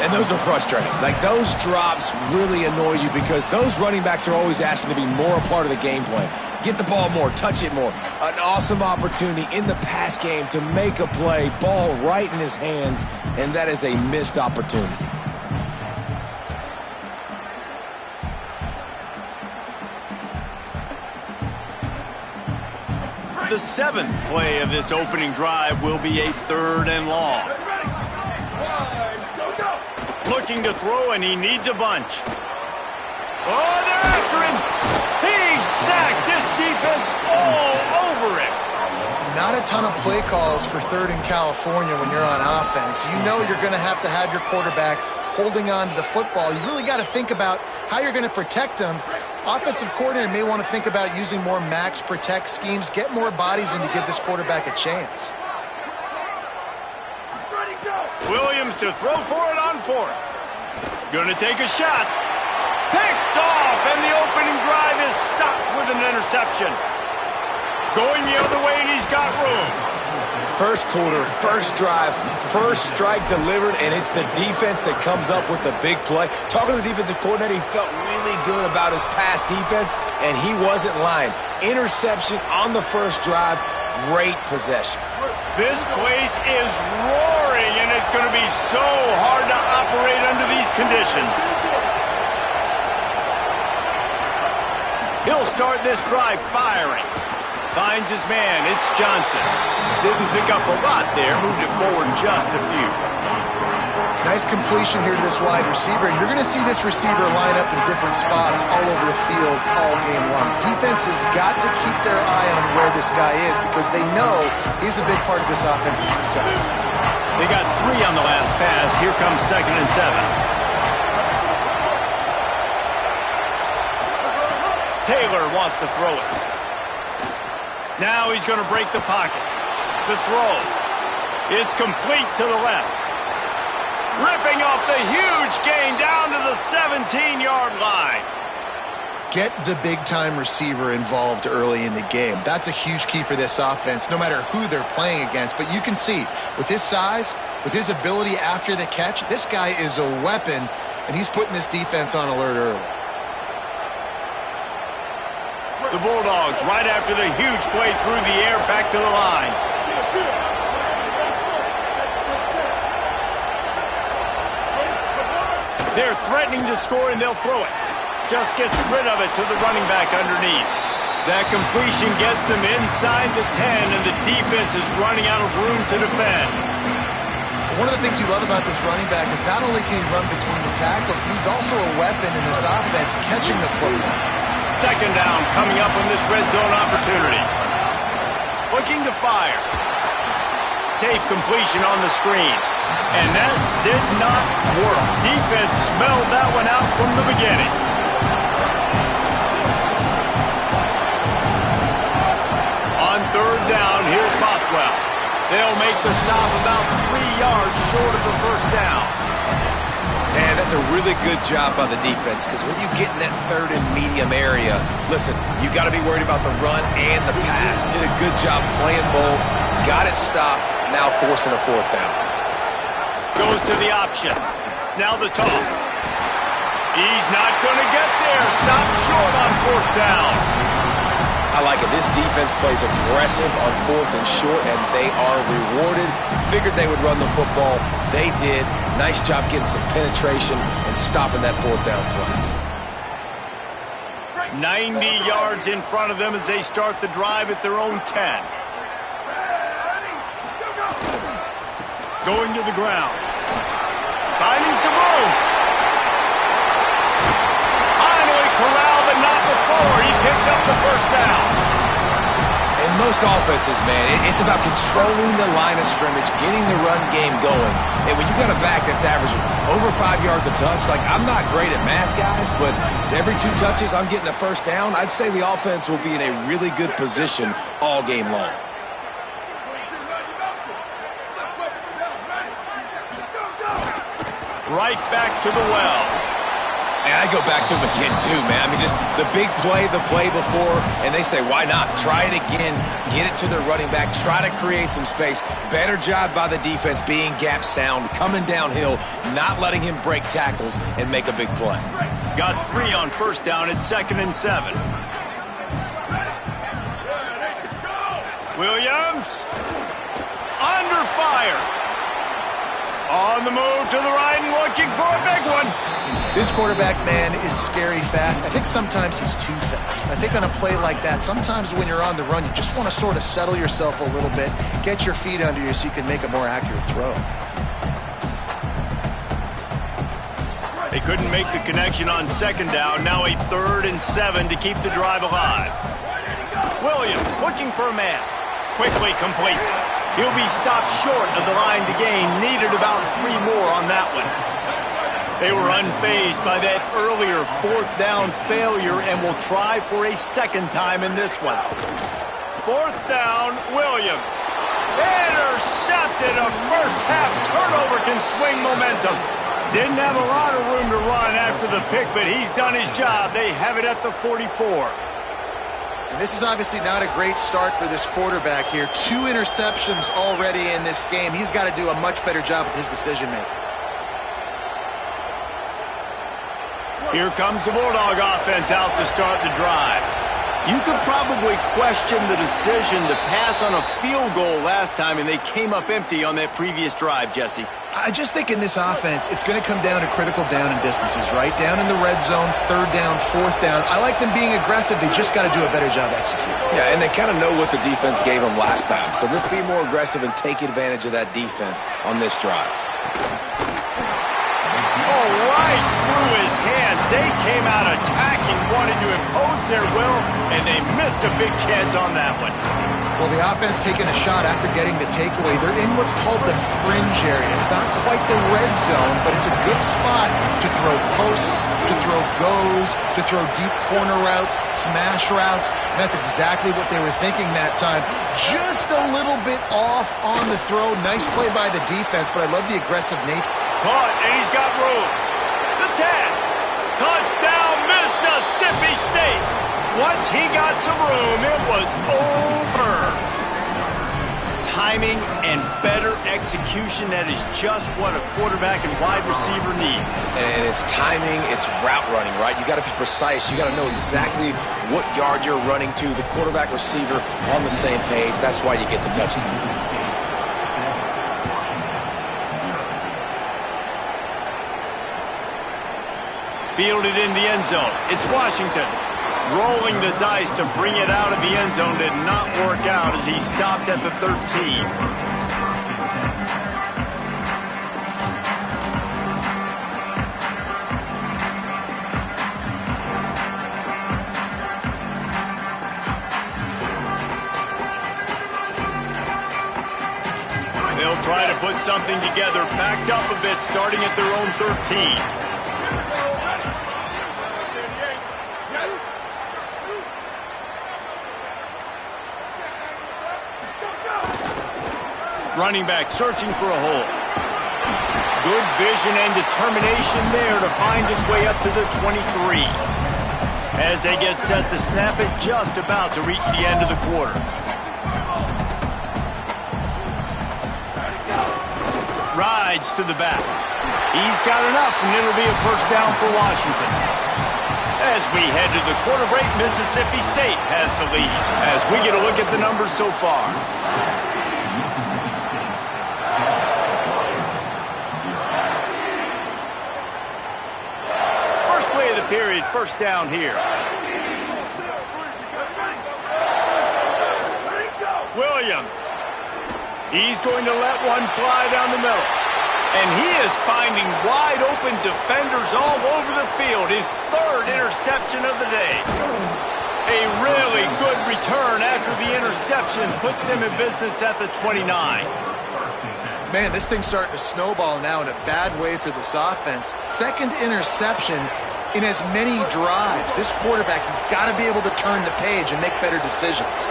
S4: And those are frustrating. Like, those drops really annoy you because those running backs are always asking to be more a part of the game plan. Get the ball more, touch it more. An awesome opportunity in the pass game to make a play, ball right in his hands, and that is a missed opportunity.
S1: The 7th play of this opening drive will be a 3rd and long. Looking to throw, and he needs a bunch. Oh, they're after him. He's sacked. This defense all over him.
S2: Not a ton of play calls for 3rd and California when you're on offense. You know you're going to have your quarterback holding on to the football. You really got to think about how you're going to protect him. Offensive coordinator may want to think about using more max protect schemes, get more bodies in to give this quarterback a chance.
S1: Williams to throw for it on 4th. Gonna take a shot. Picked off, and the opening drive is stopped with an interception. Going the other way, and he's got room.
S3: First quarter, first drive, first strike delivered, and it's the defense that comes up with the big play. Talking to the defensive coordinator, he felt really good about his pass defense, and he wasn't lying. Interception on the first drive, great possession.
S1: This place is roaring, and it's going to be so hard to operate under these conditions. He'll start this drive firing. Finds his man. It's Johnson. Didn't pick up a lot there. Moved it forward just a few.
S2: Nice completion here to this wide receiver. And you're going to see this receiver line up in different spots all over the field all game long. Defense has got to keep their eye on where this guy is because they know he's a big part of this offense's success.
S1: They got 3 on the last pass. Here comes 2nd and 7. Taylor wants to throw it. Now he's going to break the pocket. The throw. It's complete to the left. Ripping off the huge gain down to the 17-yard line.
S2: Get the big-time receiver involved early in the game. That's a huge key for this offense, no matter who they're playing against. But you can see, with his size, with his ability after the catch, this guy is a weapon, and he's putting this defense on alert early.
S1: The Bulldogs, right after the huge play through the air, back to the line. They're threatening to score, and they'll throw it. Just gets rid of it to the running back underneath. That completion gets them inside the 10, and the defense is running out of room to defend.
S2: One of the things you love about this running back is not only can he run between the tackles, but he's also a weapon in this offense, catching the football.
S1: 2nd down coming up on this red zone opportunity. Looking to fire. Safe completion on the screen. And that did not work. Defense smelled that one out from the beginning. On 3rd down, here's Bothwell. They'll make the stop about 3 yards short of the first down.
S3: Man, that's a really good job by the defense because when you get in that 3rd and medium area, listen, you got to be worried about the run and the pass. Did a good job playing both, got it stopped, now forcing a 4th down.
S1: Goes to the option. Now the toss. He's not going to get there. Stop short on 4th down.
S3: I like it. This defense plays aggressive on 4th and short, and they are rewarded. Figured they would run the football. They did. Nice job getting some penetration and stopping that 4th down play.
S1: 90 yards in front of them as they start the drive at their own 10. Going to the ground. Finding some room. Finally corralled, but not before. He picks up the first down.
S3: In most offenses, man, it's about controlling the line of scrimmage, getting the run game going. And when you got a back that's averaging over 5 yards a touch, like I'm not great at math, guys, but every 2 touches I'm getting a first down, I'd say the offense will be in a really good position all game long.
S1: Right back to the well.
S3: And I go back to him again, too, man. I mean, just the big play, the play before, and they say, why not? Try it again, get it to the running back, try to create some space. Better job by the defense being gap sound, coming downhill, not letting him break tackles and make a big play.
S1: Got 3 on 1st down at 2nd and 7. Williams. Under fire. On the move to the right and looking for a big one.
S2: This quarterback, man, is scary fast. I think sometimes he's too fast. I think on a play like that, sometimes when you're on the run, you just want to sort of settle yourself a little bit, get your feet under you so you can make a more accurate throw.
S1: They couldn't make the connection on second down. Now a 3rd and 7 to keep the drive alive. Williams looking for a man. Quickly complete. He'll be stopped short of the line to gain. Needed about 3 more on that one. They were unfazed by that earlier 4th down failure and will try for a second time in this one. 4th down, Williams. Intercepted. A first half turnover can swing momentum. Didn't have a lot of room to run after the pick, but he's done his job. They have it at the 44.
S2: And this is obviously not a great start for this quarterback here. 2 interceptions already in this game. He's got to do a much better job with his decision-making.
S1: Here comes the Bulldog offense out to start the drive. You could probably question the decision to pass on a field goal last time, and they came up empty on that previous drive, Jesse.
S2: I just think in this offense, it's going to come down to critical down and distances, right? Down in the red zone, 3rd down, 4th down. I like them being aggressive. They just got to do a better job executing.
S3: Yeah, and they kind of know what the defense gave them last time. So let's be more aggressive and take advantage of that defense on this drive.
S1: Oh, right through his hands. They came out attacking, wanted to impose their will, and they missed a big chance on that one.
S2: Well, the offense taking a shot after getting the takeaway. They're in what's called the fringe area. It's not quite the red zone, but it's a good spot to throw posts, to throw goes, to throw deep corner routes, smash routes. And that's exactly what they were thinking that time. Just a little bit off on the throw. Nice play by the defense, but I love the aggressive nature.
S1: Caught, and he's got room. The 10. Touchdown, Mississippi State. Once he got some room, it was over. Timing and better execution, that is just what a quarterback and wide receiver need.
S3: And it's timing, it's route running, right? You got to be precise. You got to know exactly what yard you're running to. The quarterback receiver on the same page. That's why you get the touchdown.
S1: Fielded in the end zone. It's Washington. Rolling the dice to bring it out of the end zone did not work out as he stopped at the 13. They'll try to put something together, backed up a bit, starting at their own 13. Running back searching for a hole. Good vision and determination there to find his way up to the 23. As they get set to snap it, just about to reach the end of the quarter. Rides to the back. He's got enough, and it'll be a first down for Washington. As we head to the quarter break, Mississippi State has the lead. As we get a look at the numbers so far. Period, first down here. Williams. He's going to let one fly down the middle. And he is finding wide open defenders all over the field. His 3rd interception of the day. A really good return after the interception puts them in business at the 29.
S2: Man, this thing's starting to snowball now in a bad way for this offense. 2nd interception in as many drives. This quarterback has got to be able to turn the page and make better decisions.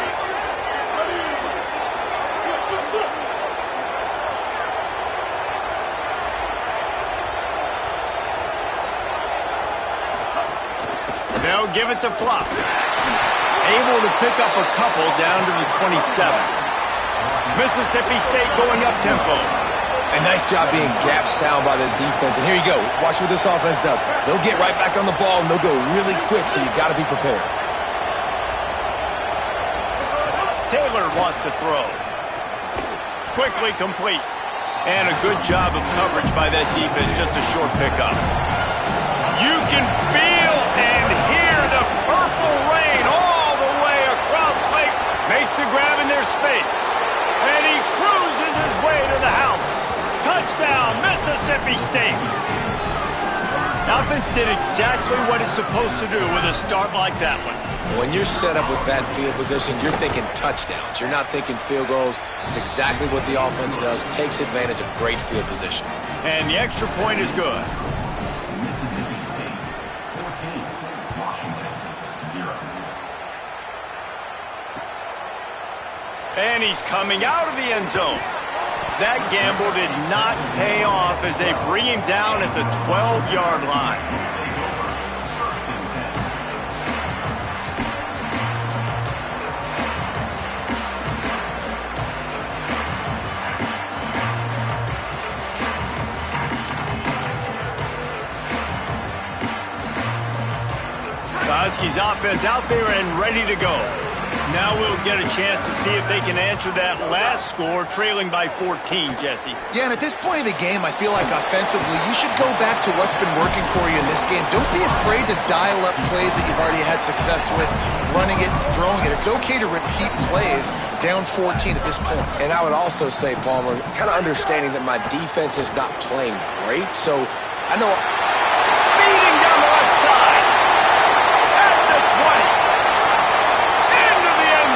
S1: They'll give it to Flop. Able to pick up a couple down to the 27. Mississippi State going up tempo.
S3: A nice job being gap sound by this defense. And here you go. Watch what this offense does. They'll get right back on the ball, and they'll go really quick, so you've got to be prepared.
S1: Taylor wants to throw. Quickly complete. And a good job of coverage by that defense. Just a short pickup. You can feel and hear the purple rain all the way across Lake. Makes the grab in their space. And he cruises his way to the house. Touchdown, Mississippi State. Offense did exactly what it's supposed to do with a start like that one.
S3: When you're set up with that field position, you're thinking touchdowns. You're not thinking field goals. It's exactly what the offense does, takes advantage of great field position.
S1: And the extra point is good.
S6: Mississippi State, 14, Washington, 0.
S1: And he's coming out of the end zone. That gamble did not pay off as they bring him down at the 12-yard line. Huskies offense out there and ready to go. Now we'll get a chance to see if they can answer that last score, trailing by 14, Jesse.
S2: Yeah, and at this point of the game, I feel like offensively, you should go back to what's been working for you in this game. Don't be afraid to dial up plays that you've already had success with, running it and throwing it. It's okay to repeat plays down 14 at this point.
S3: And I would also say, Palmer, kind of understanding that my defense is not playing great, so I know...
S1: Speeding down the left side. At the 20.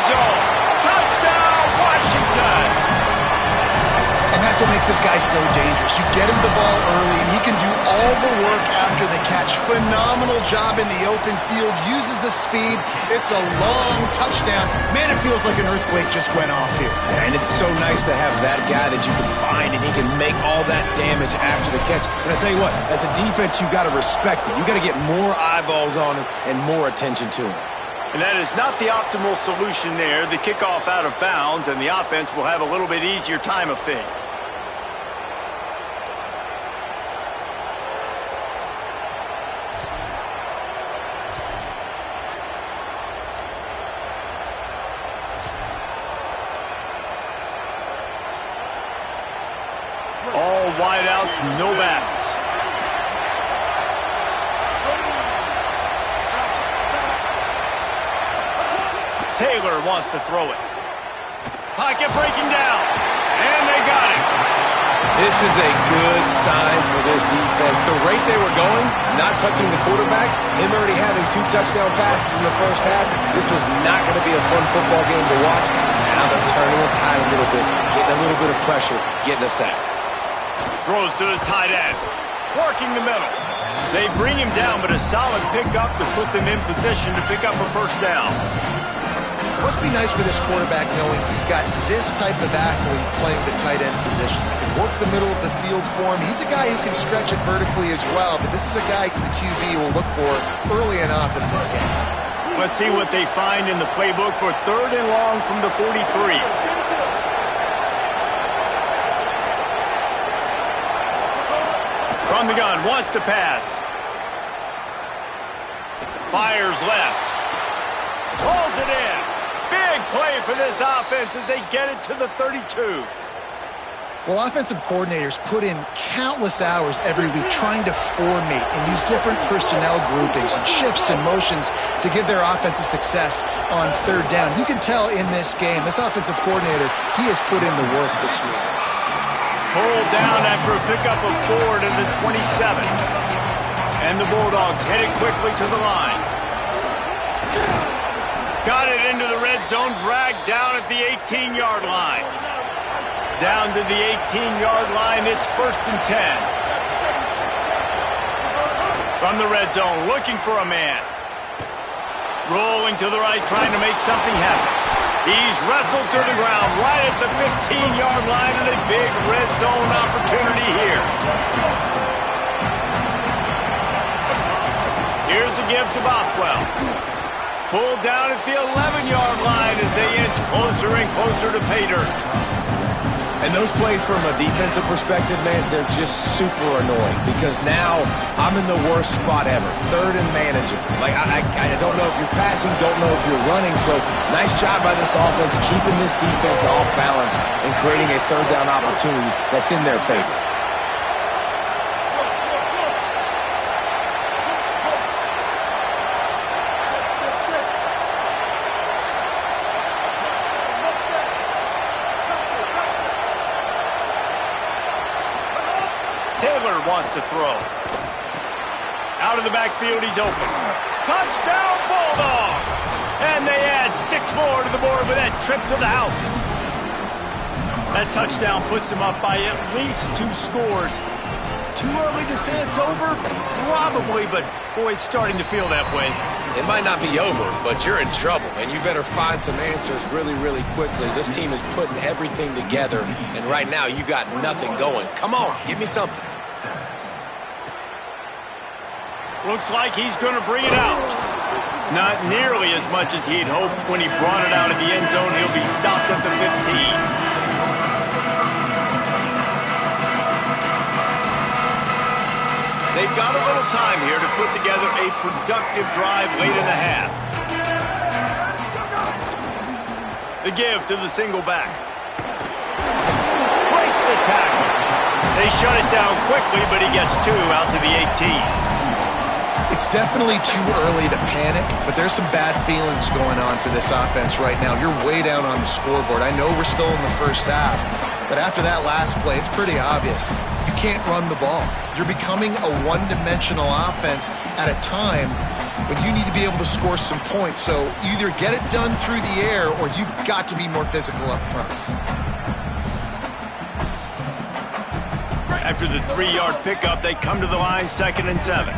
S1: Zone. Touchdown, Washington!
S2: And that's what makes this guy so dangerous. You get him the ball early, and he can do all the work after the catch. Phenomenal job in the open field. Uses the speed. It's a long touchdown. Man, it feels like an earthquake just went off here.
S3: And it's so nice to have that guy that you can find, and he can make all that damage after the catch. But I tell you what, as a defense, you got to respect it. You got to get more eyeballs on him and more attention to him.
S1: And that is not the optimal solution there. The kickoff out of bounds, and the offense will have a little bit easier time of things. All wideouts, no backs. Taylor wants to throw it. Pocket breaking down. And they got it.
S3: This is a good sign for this defense. The rate they were going, not touching the quarterback, him already having 2 touchdown passes in the first half, this was not going to be a fun football game to watch. Now they're turning the tide a little bit, getting a little bit of pressure, getting a sack.
S1: Throws to the tight end. Working the middle. They bring him down, but a solid pickup to put them in position to pick up a first down.
S2: Must be nice for this quarterback knowing he's got this type of athlete playing the tight end position. He can work the middle of the field for him. He's a guy who can stretch it vertically as well, but this is a guy the QB will look for early and often in this game.
S1: Let's see what they find in the playbook for 3rd and long from the 43. From the gun, wants to pass. Fires left. Pulls it in. Big play for this offense as they get it to the 32.
S2: Well, offensive coordinators put in countless hours every week trying to formate and use different personnel groupings and shifts and motions to give their offense a success on 3rd down. You can tell in this game, this offensive coordinator, he has put in the work this week.
S1: Pulled down after a pickup of 4 to the 27. And the Bulldogs headed quickly to the line. Got it into the red zone, dragged down at the 18-yard line. Down to the 18-yard line, it's 1st and 10. From the red zone, looking for a man. Rolling to the right, trying to make something happen. He's wrestled to the ground right at the 15-yard line, and a big red zone opportunity here. Here's the give to Bothwell. Pulled down at the 11-yard line as they inch closer and closer to pay dirt.
S3: And those plays from a defensive perspective, man, they're just super annoying because now I'm in the worst spot ever. 3rd and manageable. Like, I don't know if you're passing, don't know if you're running. So nice job by this offense keeping this defense off balance and creating a 3rd down opportunity that's in their favor.
S1: Taylor wants to throw. Out of the backfield, he's open. Touchdown, Bulldogs! And they add 6 more to the board with that trip to the house. That touchdown puts them up by at least 2 scores. Too early to say it's over? Probably, but boy, it's starting to feel that way.
S3: It might not be over, but you're in trouble, and you better find some answers really, really quickly. This team is putting everything together, and right now you got nothing going. Come on, give me something.
S1: Looks like he's going to bring it out. Not nearly as much as he'd hoped when he brought it out of the end zone. He'll be stopped at the 15. They've got a little time here to put together a productive drive late in the half. The give to the single back. Breaks the tackle. They shut it down quickly, but he gets 2 out to the 18.
S2: It's definitely too early to panic, but there's some bad feelings going on for this offense right now. You're way down on the scoreboard. I know we're still in the first half, but after that last play, it's pretty obvious. You can't run the ball. You're becoming a one-dimensional offense at a time when you need to be able to score some points. So either get it done through the air or you've got to be more physical up front.
S1: After the 3-yard pickup, they come to the line, 2nd and 7.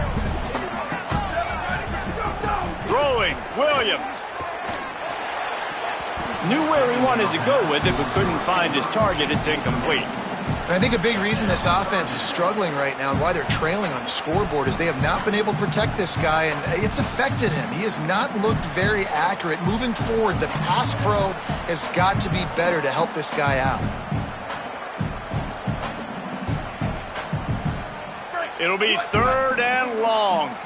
S1: Throwing, Williams. Knew where he wanted to go with it, but couldn't find his target. It's incomplete.
S2: And I think a big reason this offense is struggling right now and why they're trailing on the scoreboard is they have not been able to protect this guy, and it's affected him. He has not looked very accurate. Moving forward, the pass pro has got to be better to help this guy out.
S1: It'll be 3rd and long.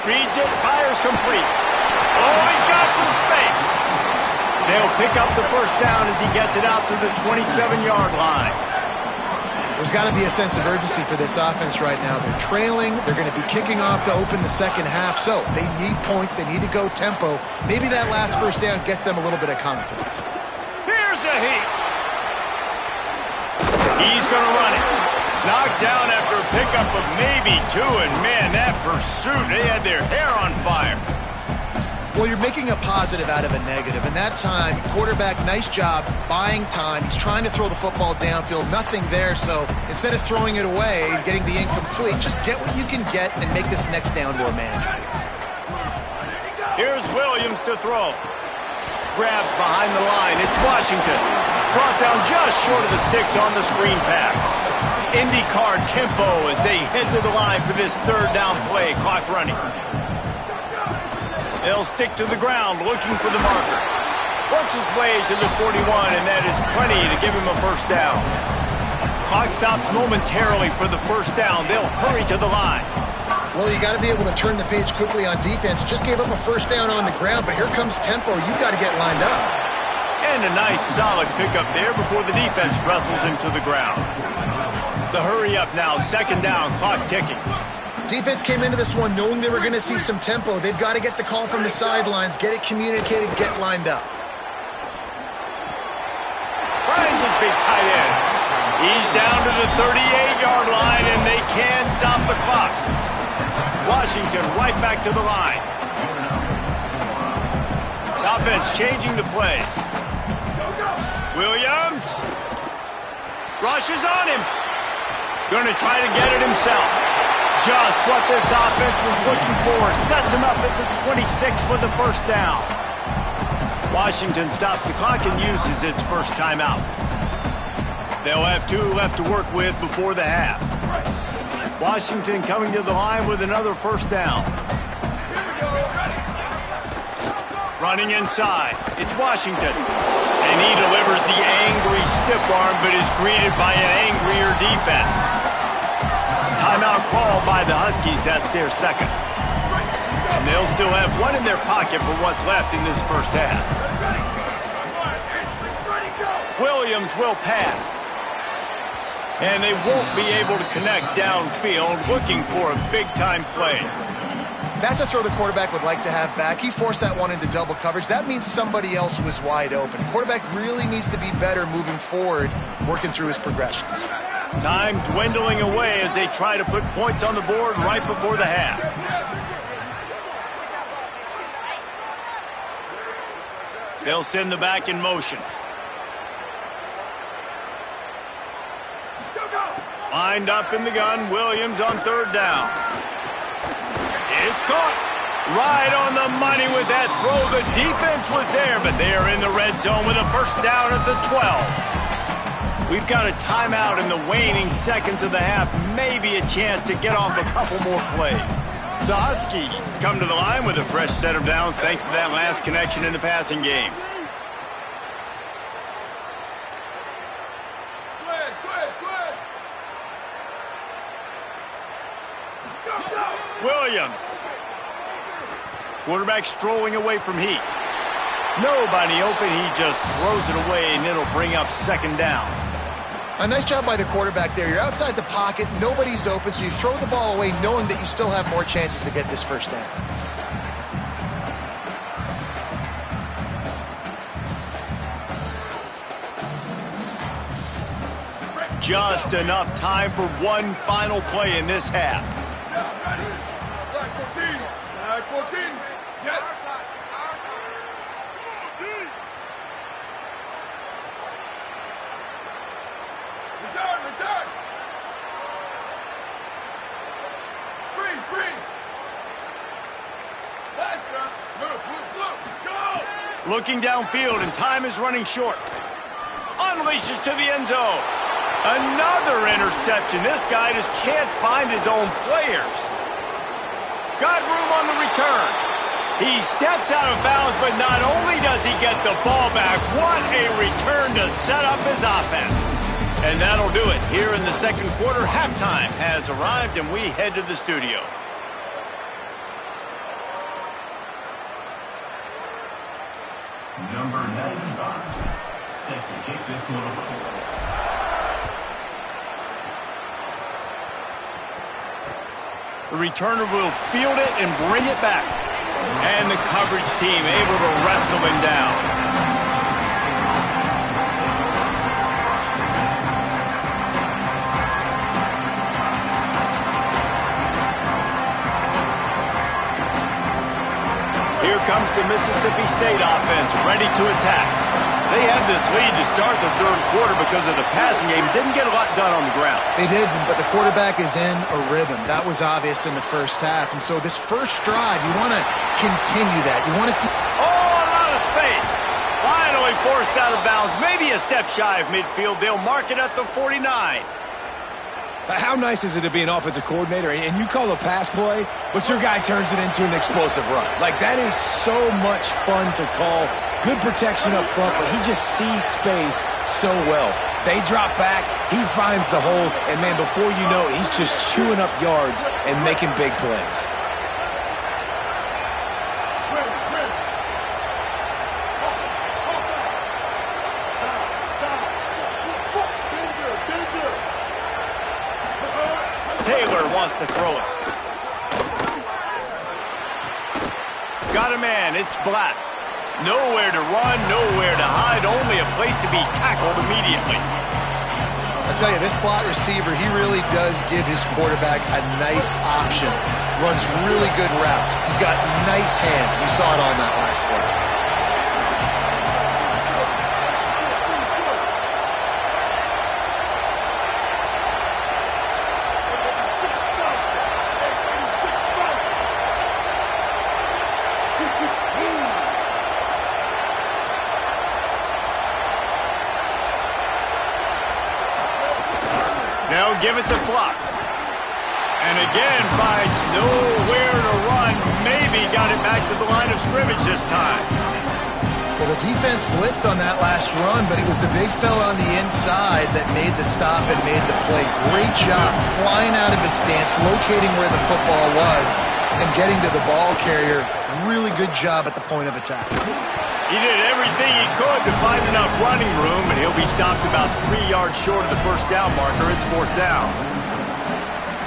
S1: Reads it, fires complete. Oh, he's got some space. They'll pick up the first down as he gets it out to the 27-yard line.
S2: There's got to be a sense of urgency for this offense right now. They're trailing. They're going to be kicking off to open the second half. So they need points. They need to go tempo. Maybe that last first down gets them a little bit of confidence.
S1: Here's a heat. He's going to run it. Knocked down after a pickup of maybe 2, and man, that pursuit, they had their hair on fire.
S2: Well, you're making a positive out of a negative, and that time, quarterback, nice job buying time. He's trying to throw the football downfield, nothing there, so instead of throwing it away and getting the incomplete, just get what you can get and make this next down more manageable.
S1: Here's Williams to throw. Grabbed behind the line, it's Washington. Brought down just short of the sticks on the screen pass. IndyCar tempo as they head to the line for this 3rd down play. Clock running. They'll stick to the ground looking for the marker. Works his way to the 41, and that is plenty to give him a first down. Clock stops momentarily for the first down. They'll hurry to the line.
S2: Well, you got to be able to turn the page quickly on defense. Just gave up a first down on the ground, but here comes tempo. You've got to get lined up.
S1: And a nice solid pickup there before the defense wrestles him to the ground. The hurry up now, 2nd down, clock ticking.
S2: Defense came into this one knowing they were going to see some tempo. They've got to get the call from the sidelines, get it communicated, get lined up.
S1: Finds his big tight end. He's down to the 38-yard line, and they can stop the clock. Washington right back to the line. Offense changing the play. Williams rushes on him. Going to try to get it himself. Just what this offense was looking for. Sets him up at the 26 with the first down. Washington stops the clock and uses its first timeout. They'll have 2 left to work with before the half. Washington coming to the line with another first down. Running inside. It's Washington. And he delivers the angry stiff arm, but is greeted by an angrier defense. Timeout called by the Huskies. That's their 2nd. And they'll still have 1 in their pocket for what's left in this first half. Williams will pass. And they won't be able to connect downfield, looking for a big-time play.
S2: That's a throw the quarterback would like to have back. He forced that one into double coverage. That means somebody else was wide open. Quarterback really needs to be better moving forward, working through his progressions.
S1: Time dwindling away as they try to put points on the board right before the half. They'll send the back in motion. Lined up in the gun, Williams on third down. It's caught. Right on the money with that throw. The defense was there, but they are in the red zone with a first down at the 12. We've got a timeout in the waning seconds of the half. Maybe a chance to get off a couple more plays. The Huskies come to the line with a fresh set of downs thanks to that last connection in the passing game. Williams. Quarterback strolling away from heat. Nobody open. He just throws it away, and it'll bring up second down.
S2: A nice job by the quarterback there. You're outside the pocket. Nobody's open, so you throw the ball away knowing that you still have more chances to get this first down.
S1: Just enough time for one final play in this half.
S7: Flag 14. Jet. Return. Freeze. Last drop. Move. Go.
S1: Looking downfield, and time is running short. Unleashes to the end zone. Another interception. This guy just can't find his own players. Got room on the return. He steps out of bounds, but not only does he get the ball back, what a return to set up his offense. And that'll do it. Here in the second quarter, halftime has arrived, and we head to the studio.
S6: Number 95, set to kick this one over.
S1: The returner will field it and bring it back. And the coverage team able to wrestle him down. Here comes the Mississippi State offense, ready to attack. They had this lead to start the third quarter because of the passing game. Didn't get a lot done on the ground.
S2: They did, but the quarterback is in a rhythm. That was obvious in the first half. And so this first drive, you want to continue that. You want to see...
S1: Oh, a lot of space. Finally forced out of bounds. Maybe a step shy of midfield. They'll mark it at the 49.
S4: How nice is it to be an offensive coordinator and you call a pass play, but your guy turns it into an explosive run? Like, that is so much fun to call. Good protection up front, but he just sees space so well. They drop back, he finds the holes, and man, before you know it, he's just chewing up yards and making big plays.
S1: Taylor wants to throw it. Got a man, it's Black. Nowhere to run, nowhere to hide, only a place to be tackled immediately.
S2: I tell you, this slot receiver, he really does give his quarterback a nice option. Runs really good routes. He's got nice hands. You saw it on that last play.
S1: Now give it to Fluff. And again finds nowhere to run. Maybe got it back to the line of scrimmage this time.
S2: Well, the defense blitzed on that last run, but it was the big fella on the inside that made the stop and made the play. Great job flying out of his stance, locating where the football was, and getting to the ball carrier. Really good job at the point of attack.
S1: He did everything he could to find enough running room, and he'll be stopped about 3 yards short of the first down marker. It's fourth down.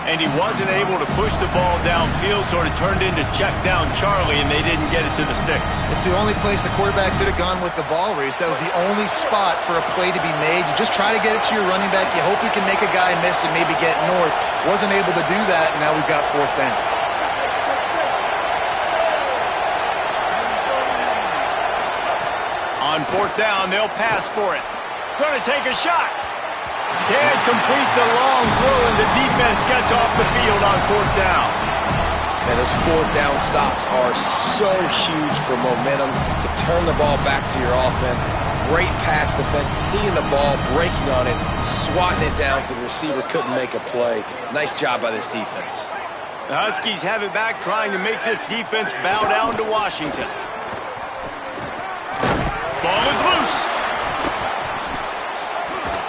S1: And he wasn't able to push the ball downfield, so it turned into check down Charlie, and they didn't get it to the sticks.
S2: It's the only place the quarterback could have gone with the ball, Reese. That was the only spot for a play to be made. You just try to get it to your running back. You hope you can make a guy miss and maybe get north. Wasn't able to do that, and now we've got 4th down.
S1: On 4th down, they'll pass for it. Going to take a shot. Can't complete the long throw, and the defense gets off the field on 4th down.
S3: And those 4th down stops are so huge for momentum to turn the ball back to your offense. Great pass defense, seeing the ball, breaking on it, swatting it down so the receiver couldn't make a play. Nice job by this defense.
S1: The Huskies have it back, trying to make this defense bow down to Washington. Ball is loose.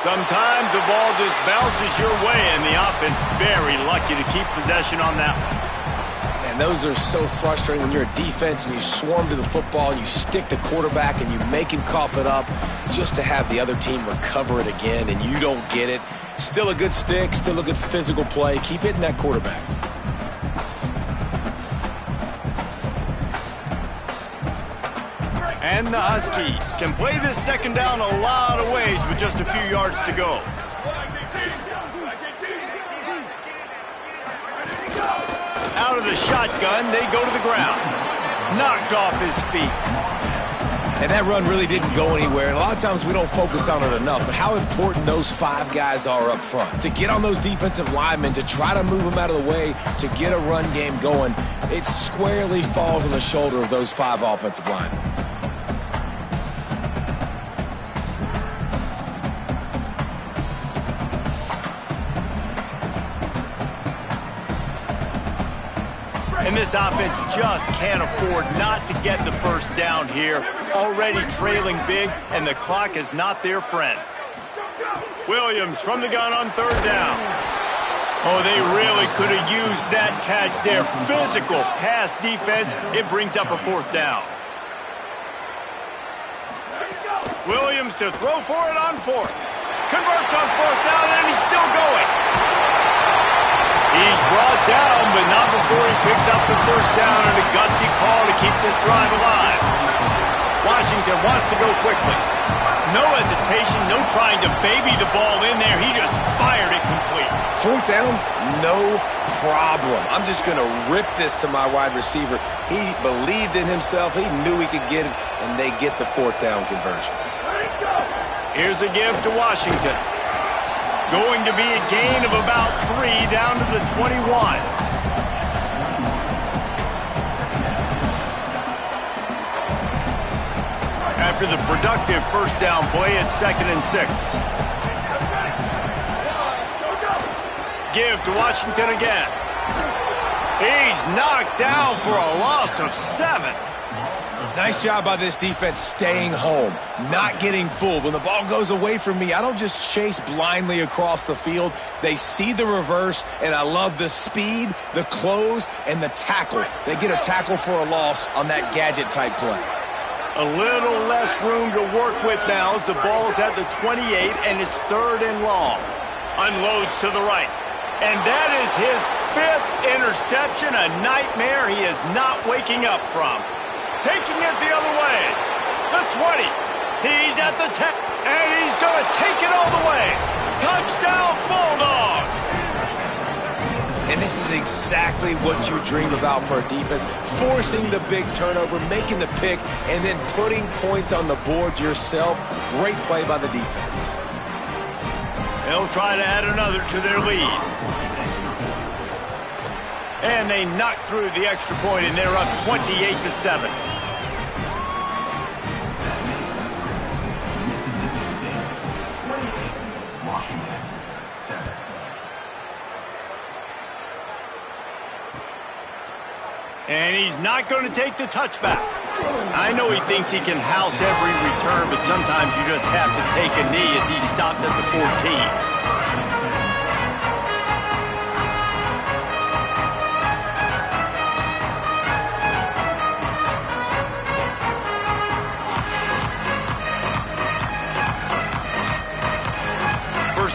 S1: Sometimes the ball just bounces your way, and the offense very lucky to keep possession on that one.
S3: And those are so frustrating when you're a defense and you swarm to the football, and you stick the quarterback and you make him cough it up just to have the other team recover it again, and you don't get it. Still a good stick, still a good physical play. Keep hitting that quarterback.
S1: And the Huskies can play this 2nd down a lot of ways with just a few yards to go. Out of the shotgun, they go to the ground. Knocked off his feet.
S4: And that run really didn't go anywhere. And a lot of times we don't focus on it enough. But how important those 5 guys are up front. To get on those defensive linemen, to try to move them out of the way, to get a run game going, it squarely falls on the shoulder of those 5 offensive linemen.
S1: And this offense just can't afford not to get the 1st down here. Already trailing big, and the clock is not their friend. Williams from the gun on 3rd down. Oh, they really could have used that catch there. Physical pass defense. It brings up a 4th down. Williams to throw for it on 4th. Converts on 4th down, and he's still going. He's brought down, but not before he picks up the 1st down, and a gutsy call to keep this drive alive. Washington wants to go quickly. No hesitation, no trying to baby the ball in there. He just fired it complete.
S3: 4th down, no problem. I'm just going to rip this to my wide receiver. He believed in himself. He knew he could get it, and they get the 4th down conversion.
S1: Here's a give to Washington. Going to be a gain of about 3 down to the 21. After the productive 1st down play, it's 2nd and 6. Give to Washington again. He's knocked down for a loss of 7.
S4: Nice job by this defense staying home, not getting fooled. When the ball goes away from me, I don't just chase blindly across the field. They see the reverse, and I love the speed, the close, and the tackle. They get a tackle for a loss on that gadget-type play.
S1: A little less room to work with now as the ball's at the 28, and it's 3rd and long. Unloads to the right. And that is his 5th interception, a nightmare he is not waking up from. Taking it the other way. The 20. He's at the 10. And he's going to take it all the way. Touchdown, Bulldogs.
S3: And this is exactly what you dream about for a defense. Forcing the big turnover, making the pick, and then putting points on the board yourself. Great play by the defense.
S1: They'll try to add another to their lead. And they knock through the extra point, and they're up 28-7. And he's not going to take the touchback. I know he thinks he can house every return, but sometimes you just have to take a knee as he stopped at the 14.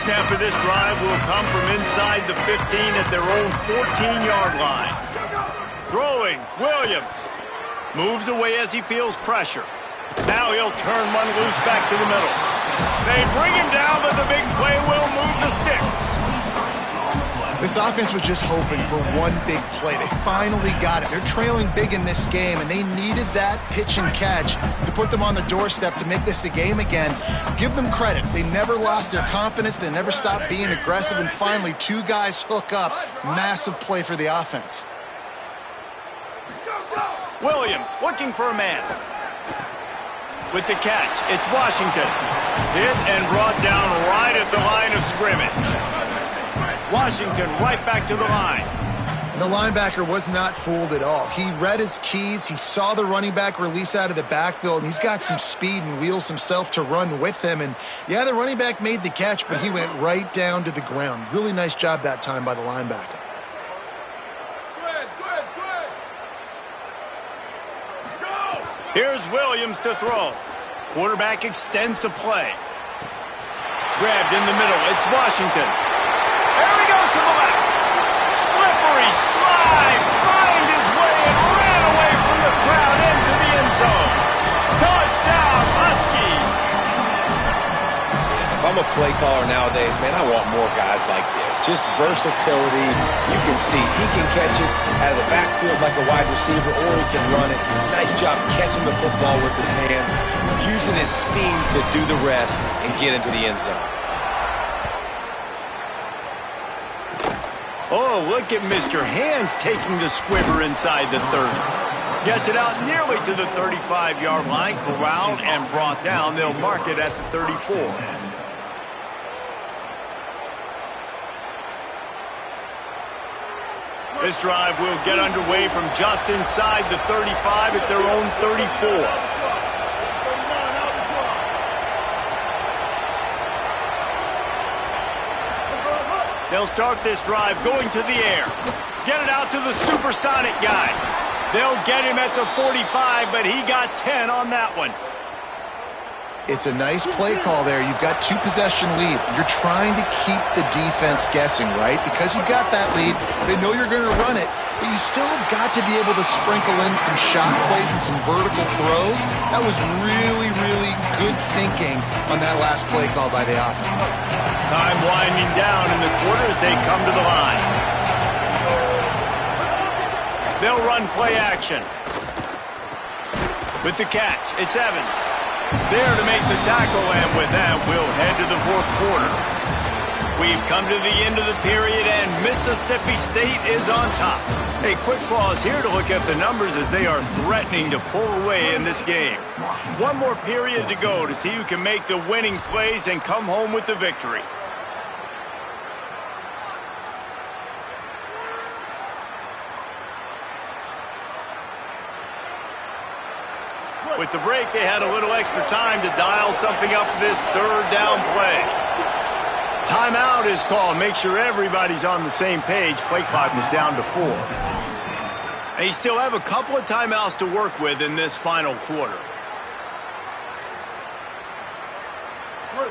S1: Snap of this drive will come from inside the 15 at their own 14-yard line. Throwing, Williams. Moves away as he feels pressure. Now he'll turn one loose back to the middle. They bring him down, but the big play will move the sticks.
S2: This offense was just hoping for one big play. They finally got it. They're trailing big in this game, and they needed that pitch and catch to put them on the doorstep to make this a game again. Give them credit. They never lost their confidence. They never stopped being aggressive, and finally, two guys hook up. Massive play for the offense.
S1: Williams looking for a man. With the catch, it's Washington. Hit and brought down right at the line of scrimmage. Washington right back to the line.
S2: The linebacker was not fooled at all. He read his keys. He saw the running back release out of the backfield, and he's got some speed and wheels himself to run with him. And, yeah, the running back made the catch, but he went right down to the ground. Really nice job that time by the linebacker.
S1: Here's Williams to throw. Quarterback extends the play. Grabbed in the middle. It's Washington. There he goes to the left. Slippery slide. Find his way and ran away from the crowd into the end zone. Touchdown, Huskies.
S3: If I'm a play caller nowadays, man, I want more guys like this. Just versatility. You can see he can catch it out of the backfield like a wide receiver, or he can run it. Nice job catching the football with his hands, using his speed to do the rest and get into the end zone.
S1: Oh, look at Mr. Hands taking the squiver inside the 30. Gets it out nearly to the 35-yard line, corralled and brought down. They'll mark it at the 34. This drive will get underway from just inside the 35 at their own 34. They'll start this drive going to the air. Get it out to the supersonic guy. They'll get him at the 45, but he got 10 on that one.
S2: It's a nice play call there. You've got two-possession lead. You're trying to keep the defense guessing, right? Because you've got that lead, they know you're going to run it, but you still have got to be able to sprinkle in some shot plays and some vertical throws. That was really, really good thinking on that last play call by the offense.
S1: Time winding down in the quarter as they come to the line. They'll run play action. With the catch, it's Evans. There to make the tackle, and with that, we'll head to the fourth quarter. We've come to the end of the period, and Mississippi State is on top. A quick pause here to look at the numbers as they are threatening to pull away in this game. One more period to go to see who can make the winning plays and come home with the victory. With the break, they had a little extra time to dial something up for this third down play. Timeout is called. Make sure everybody's on the same page. Play clock was down to 4. They still have a couple of timeouts to work with in this final quarter.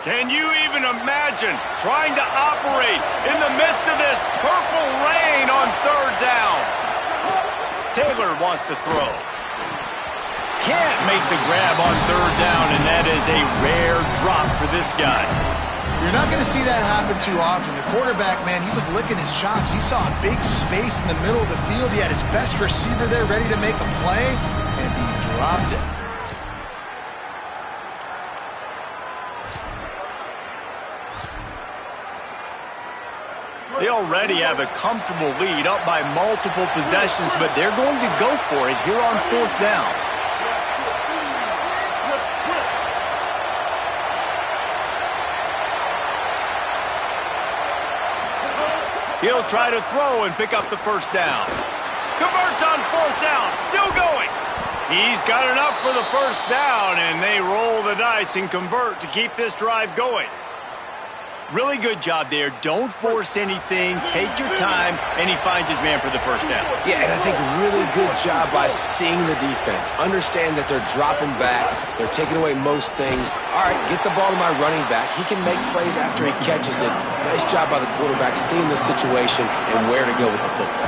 S1: Can you even imagine trying to operate in the midst of this purple rain on third down? Taylor wants to throw. Can't make the grab on third down, and that is a rare drop for this guy.
S2: You're not going to see that happen too often. The quarterback, man, he was licking his chops. He saw a big space in the middle of the field. He had his best receiver there ready to make a play, and he dropped it.
S1: They already have a comfortable lead up by multiple possessions, but they're going to go for it here on fourth down. He'll try to throw and pick up the first down. Converts on fourth down. Still going. He's got enough for the first down, and they roll the dice and convert to keep this drive going. Really good job there. Don't force anything. Take your time, and he finds his man for the first down.
S3: Yeah, and I think really good job by seeing the defense. Understand that they're dropping back. They're taking away most things. All right, get the ball to my running back. He can make plays after he catches it. Nice job by the quarterback seeing the situation and where to go with the football.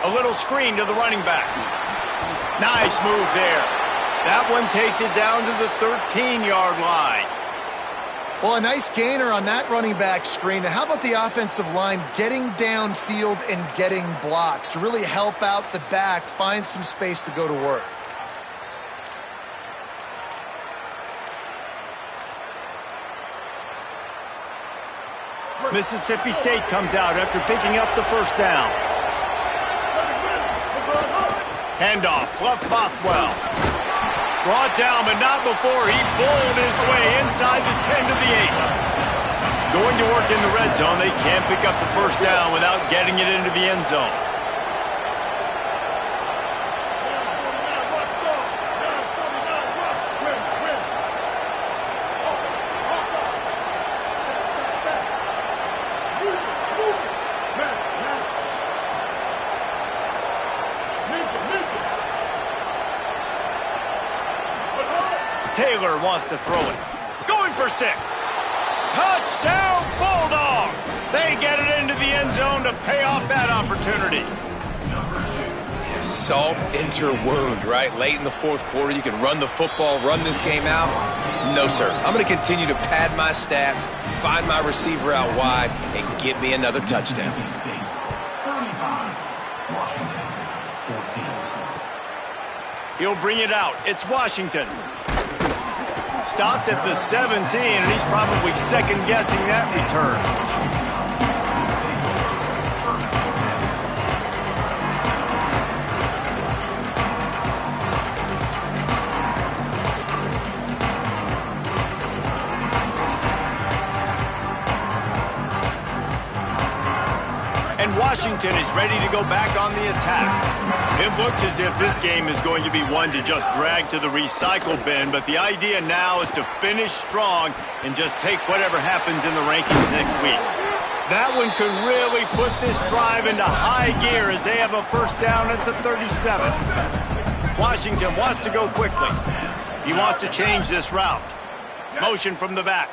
S1: A little screen to the running back. Nice move there. That one takes it down to the 13-yard line.
S2: Well, a nice gainer on that running back screen. Now, how about the offensive line getting downfield and getting blocks to really help out the back, find some space to go to work?
S1: Mississippi State comes out after picking up the first down. Handoff, Fluff Bothwell. Brought down, but not before he bowled his way inside the 10 to the 8. Going to work in the red zone. They can't pick up the first down without getting it into the end zone. Taylor wants to throw it. Going for 6. Touchdown, Bulldog! They get it into the end zone to pay off that opportunity.
S3: Yeah, salt into wound, right? Late in the fourth quarter, you can run the football, run this game out. No, sir. I'm going to continue to pad my stats, find my receiver out wide, and get me another touchdown.
S6: 35, Washington, 14.
S1: He'll bring it out. It's Washington. Stopped at the 17, and he's probably second-guessing that return. And Washington is ready to go back on the attack. It looks as if this game is going to be one to just drag to the recycle bin, but the idea now is to finish strong and just take whatever happens in the rankings next week. That one could really put this drive into high gear as they have a first down at the 37. Washington wants to go quickly. He wants to change this route. Motion from the back.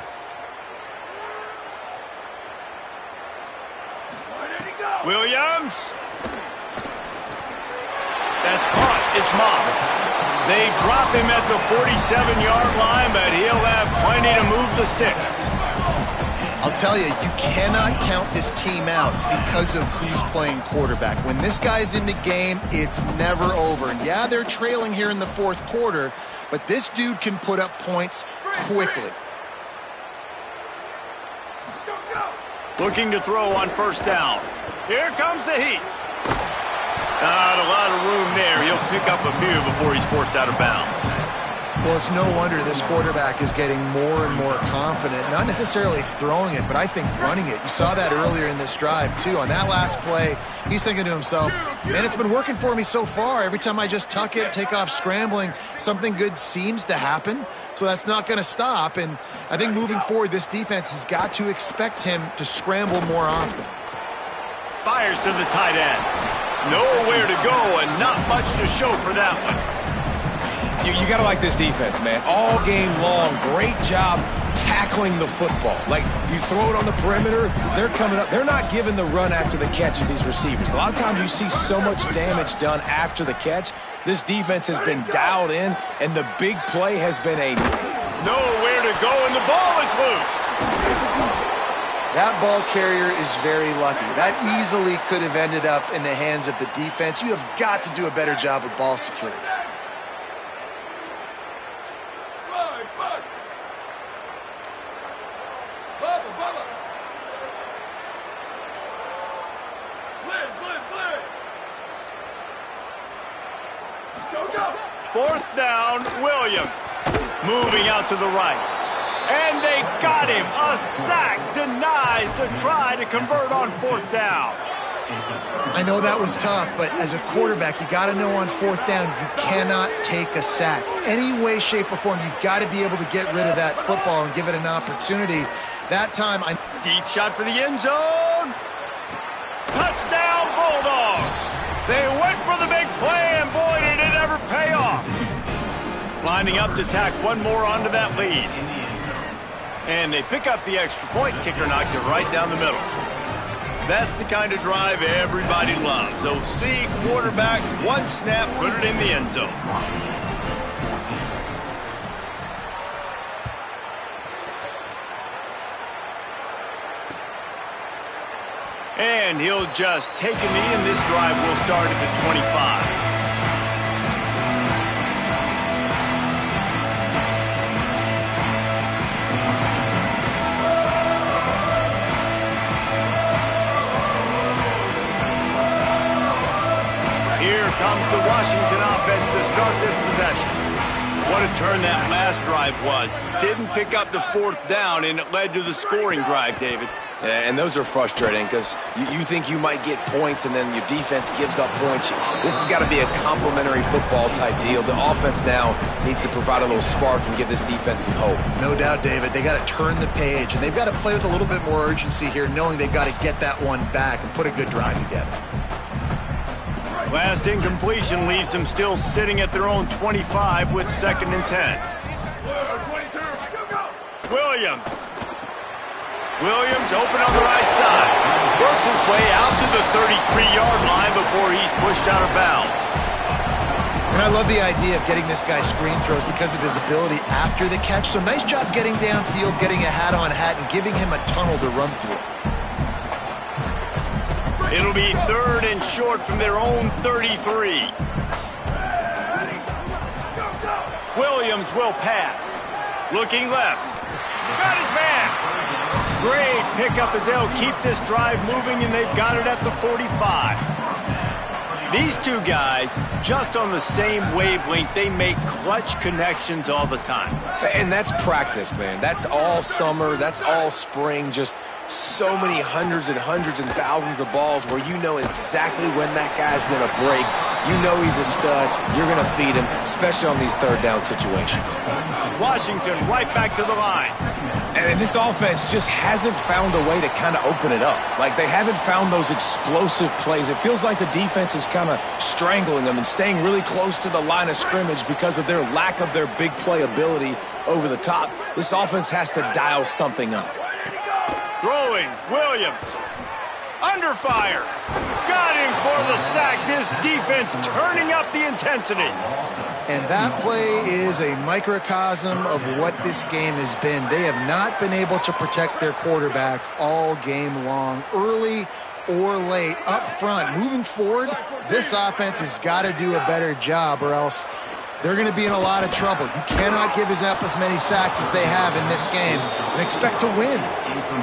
S1: Williams. That's caught. It's Moss. They drop him at the 47-yard line, but he'll have plenty to move the sticks.
S2: I'll tell you, you cannot count this team out because of who's playing quarterback. When this guy's in the game, it's never over. And yeah, they're trailing here in the fourth quarter, but this dude can put up points quickly.
S1: Looking to throw on first down. Here comes the heat. Not a lot of room there. He'll pick up a few before he's forced out of bounds.
S2: Well, it's no wonder this quarterback is getting more and more confident, not necessarily throwing it, but I think running it. You saw that earlier in this drive, too. On that last play, he's thinking to himself, man, it's been working for me so far. Every time I just tuck it, take off scrambling, something good seems to happen. So that's not going to stop. And I think moving forward, this defense has got to expect him to scramble more often.
S1: Fires to the tight end. Nowhere to go and not much to show for that one.
S3: You got to like this defense, man. All game long, great job tackling the football. Like, you throw it on the perimeter, they're coming up. They're not giving the run after the catch of these receivers. A lot of times you see so much damage done after the catch. This defense has been dialed in, and the big play has been a...
S1: Nowhere to go, and the ball is loose.
S2: That ball carrier is very lucky. That easily could have ended up in the hands of the defense. You have got to do a better job with ball security.
S7: Slide. Bubba. Liz. Go.
S1: Fourth down, Williams. Moving out to the right. And they got him. A sack denies the try to convert on fourth down.
S2: I know that was tough, but as a quarterback, you got to know on fourth down, you cannot take a sack. Any way, shape, or form, you've got to be able to get rid of that football and give it an opportunity. That time,
S1: Deep shot for the end zone. Touchdown, Bulldogs. They went for the big play, and boy, did it ever pay off. Lining up to tack one more onto that lead. And they pick up the extra point. Kicker knocked it right down the middle. That's the kind of drive everybody loves. OC, quarterback, one snap, put it in the end zone. And he'll just take a knee, and this drive will start at the 25. Here comes the Washington offense to start this possession. What a turn that last drive was. Didn't pick up the fourth down, and it led to the scoring drive, David.
S3: Yeah, and those are frustrating because you think you might get points and then your defense gives up points. This has got to be a complementary football type deal. The offense now needs to provide a little spark and give this defense some hope.
S2: no doubt, David, they got to turn the page, and they've got to play with a little bit more urgency here, knowing they've got to get that one back and put a good drive together.
S1: Last incompletion leaves them still sitting at their own 25 with 2nd and 10. Williams open on the right side. Works his way out to the 33-yard line before he's pushed out of bounds.
S2: And I love the idea of getting this guy screen throws because of his ability after the catch. So nice job getting downfield, getting a hat-on-hat, and giving him a tunnel to run through.
S1: It'll be 3rd and short from their own 33. Williams will pass. Looking left. Got his man. Great pickup as they'll keep this drive moving, and they've got it at the 45. These two guys, just on the same wavelength, they make clutch connections all the time.
S3: And that's practice, man. That's all summer. That's all spring. Just so many hundreds and thousands of balls where you know exactly when that guy's going to break. You know he's a stud. You're going to feed him, especially on these third down situations.
S1: Washington right back to the line.
S4: And this offense just hasn't found a way to kind of open it up. Like, they haven't found those explosive plays. It feels like the defense is kind of strangling them and staying really close to the line of scrimmage because of their lack of their big play ability over the top. This offense has to dial something up.
S1: Throwing, Williams. Under fire. Got him for the sack. This defense turning up the intensity.
S2: And that play is a microcosm of what this game has been. They have not been able to protect their quarterback all game long, early or late, up front. Moving forward, this offense has got to do a better job, or else they're going to be in a lot of trouble. You cannot give up as many sacks as they have in this game and expect to win.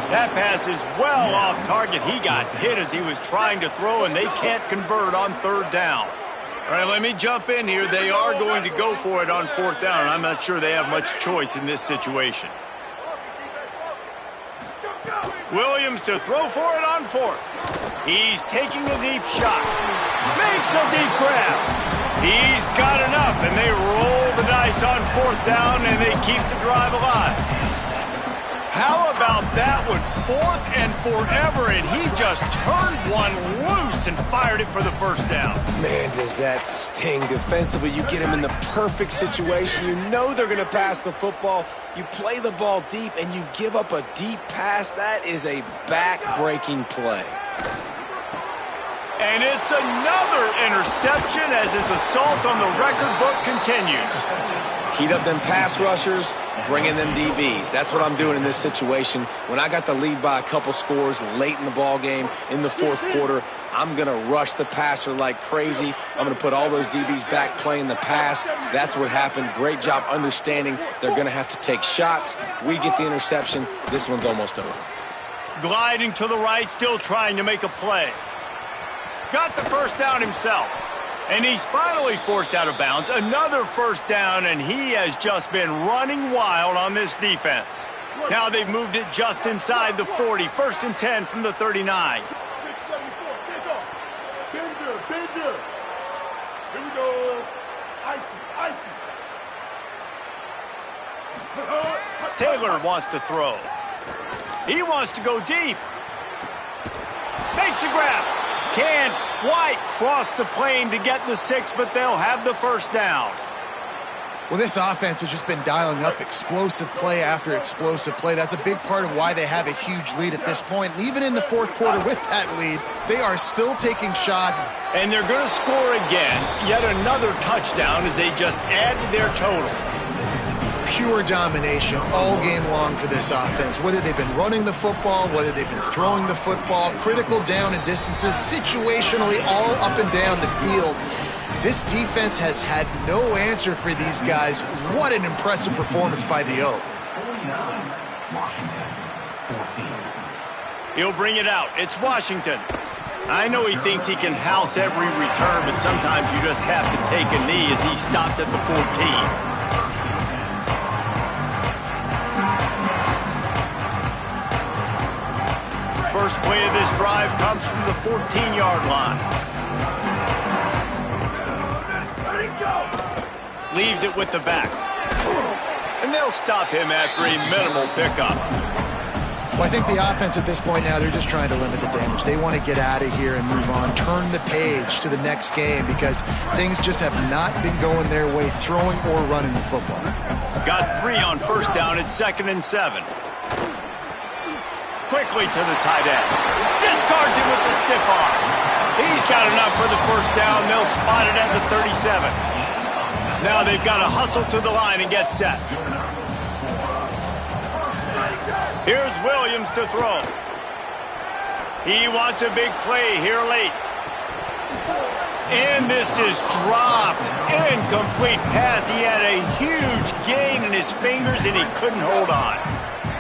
S1: That pass is well off target. He got hit as he was trying to throw, and they can't convert on 3rd down. All right, let me jump in here. They are going to go for it on 4th down, and I'm not sure they have much choice in this situation. Williams to throw for it on 4th. He's taking a deep shot. Makes a deep grab. He's got enough, and they roll the dice on 4th down, and they keep the drive alive. How about that one? 4th and forever, and he just turned one loose and fired it for the 1st down.
S3: Man, does that sting defensively. You get him in the perfect situation. You know they're going to pass the football. You play the ball deep, and you give up a deep pass. That is a back-breaking play.
S1: And it's another interception as his assault on the record book continues.
S3: Heat up them pass rushers, bring in them DBs. That's what I'm doing in this situation. When I got the lead by a couple scores late in the ball game, in the 4th quarter, I'm going to rush the passer like crazy. I'm going to put all those DBs back playing the pass. That's what happened. Great job understanding they're going to have to take shots. We get the interception. This one's almost over.
S1: Gliding to the right, still trying to make a play. Got the 1st down himself. And he's finally forced out of bounds. Another 1st down, and he has just been running wild on this defense. Now they've moved it just inside the 40. 1st and 10 from the 39.
S7: Bender. Here we go. Icy.
S1: Taylor wants to throw. He wants to go deep. Makes the grab. Can't quite cross the plane to get the 6, but they'll have the first down.
S2: Well, this offense has just been dialing up explosive play after explosive play. That's a big part of why they have a huge lead at this point. And even in the fourth quarter with that lead, they are still taking shots.
S1: And they're going to score again. Yet another touchdown as they just add to their total.
S2: Pure domination all game long for this offense. Whether they've been running the football, whether they've been throwing the football, critical down and distances, situationally all up and down the field. This defense has had no answer for these guys. What an impressive performance by the O.
S1: He'll bring it out. It's Washington. I know he thinks he can house every return, but sometimes you just have to take a knee as he stopped at the 14. First play of this drive comes from the 14-yard line. Leaves it with the back. And they'll stop him after a minimal pickup.
S2: Well, I think the offense at this point now, they're just trying to limit the damage. They want to get out of here and move on, turn the page to the next game because things just have not been going their way, throwing or running the football.
S1: Got 3 on first down at 2nd and 7. Quickly to the tight end. Discards it with the stiff arm. He's got enough for the first down. They'll spot it at the 37. Now they've got to hustle to the line and get set. Here's Williams to throw. He wants a big play here late. And this is dropped. Incomplete pass. He had a huge gain in his fingers and he couldn't hold on.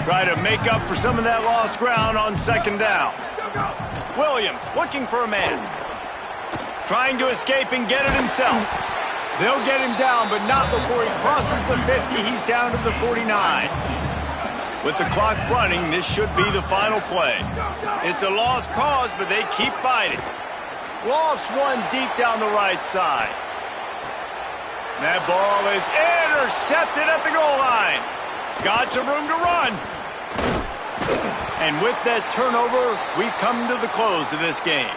S1: Try to make up for some of that lost ground on 2nd down. Williams looking for a man. Trying to escape and get it himself. They'll get him down, but not before he crosses the 50. He's down to the 49. With the clock running, this should be the final play. It's a lost cause, but they keep fighting. Lost one deep down the right side. That ball is intercepted at the goal line. Got some room to run. And with that turnover, we come to the close of this game.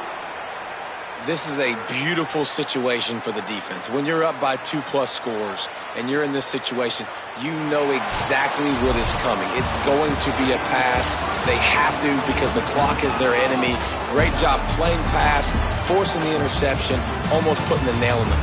S3: This is a beautiful situation for the defense. When you're up by 2+ scores and you're in this situation, you know exactly what is coming. It's going to be a pass. They have to because the clock is their enemy. Great job playing pass, forcing the interception, almost putting the nail in the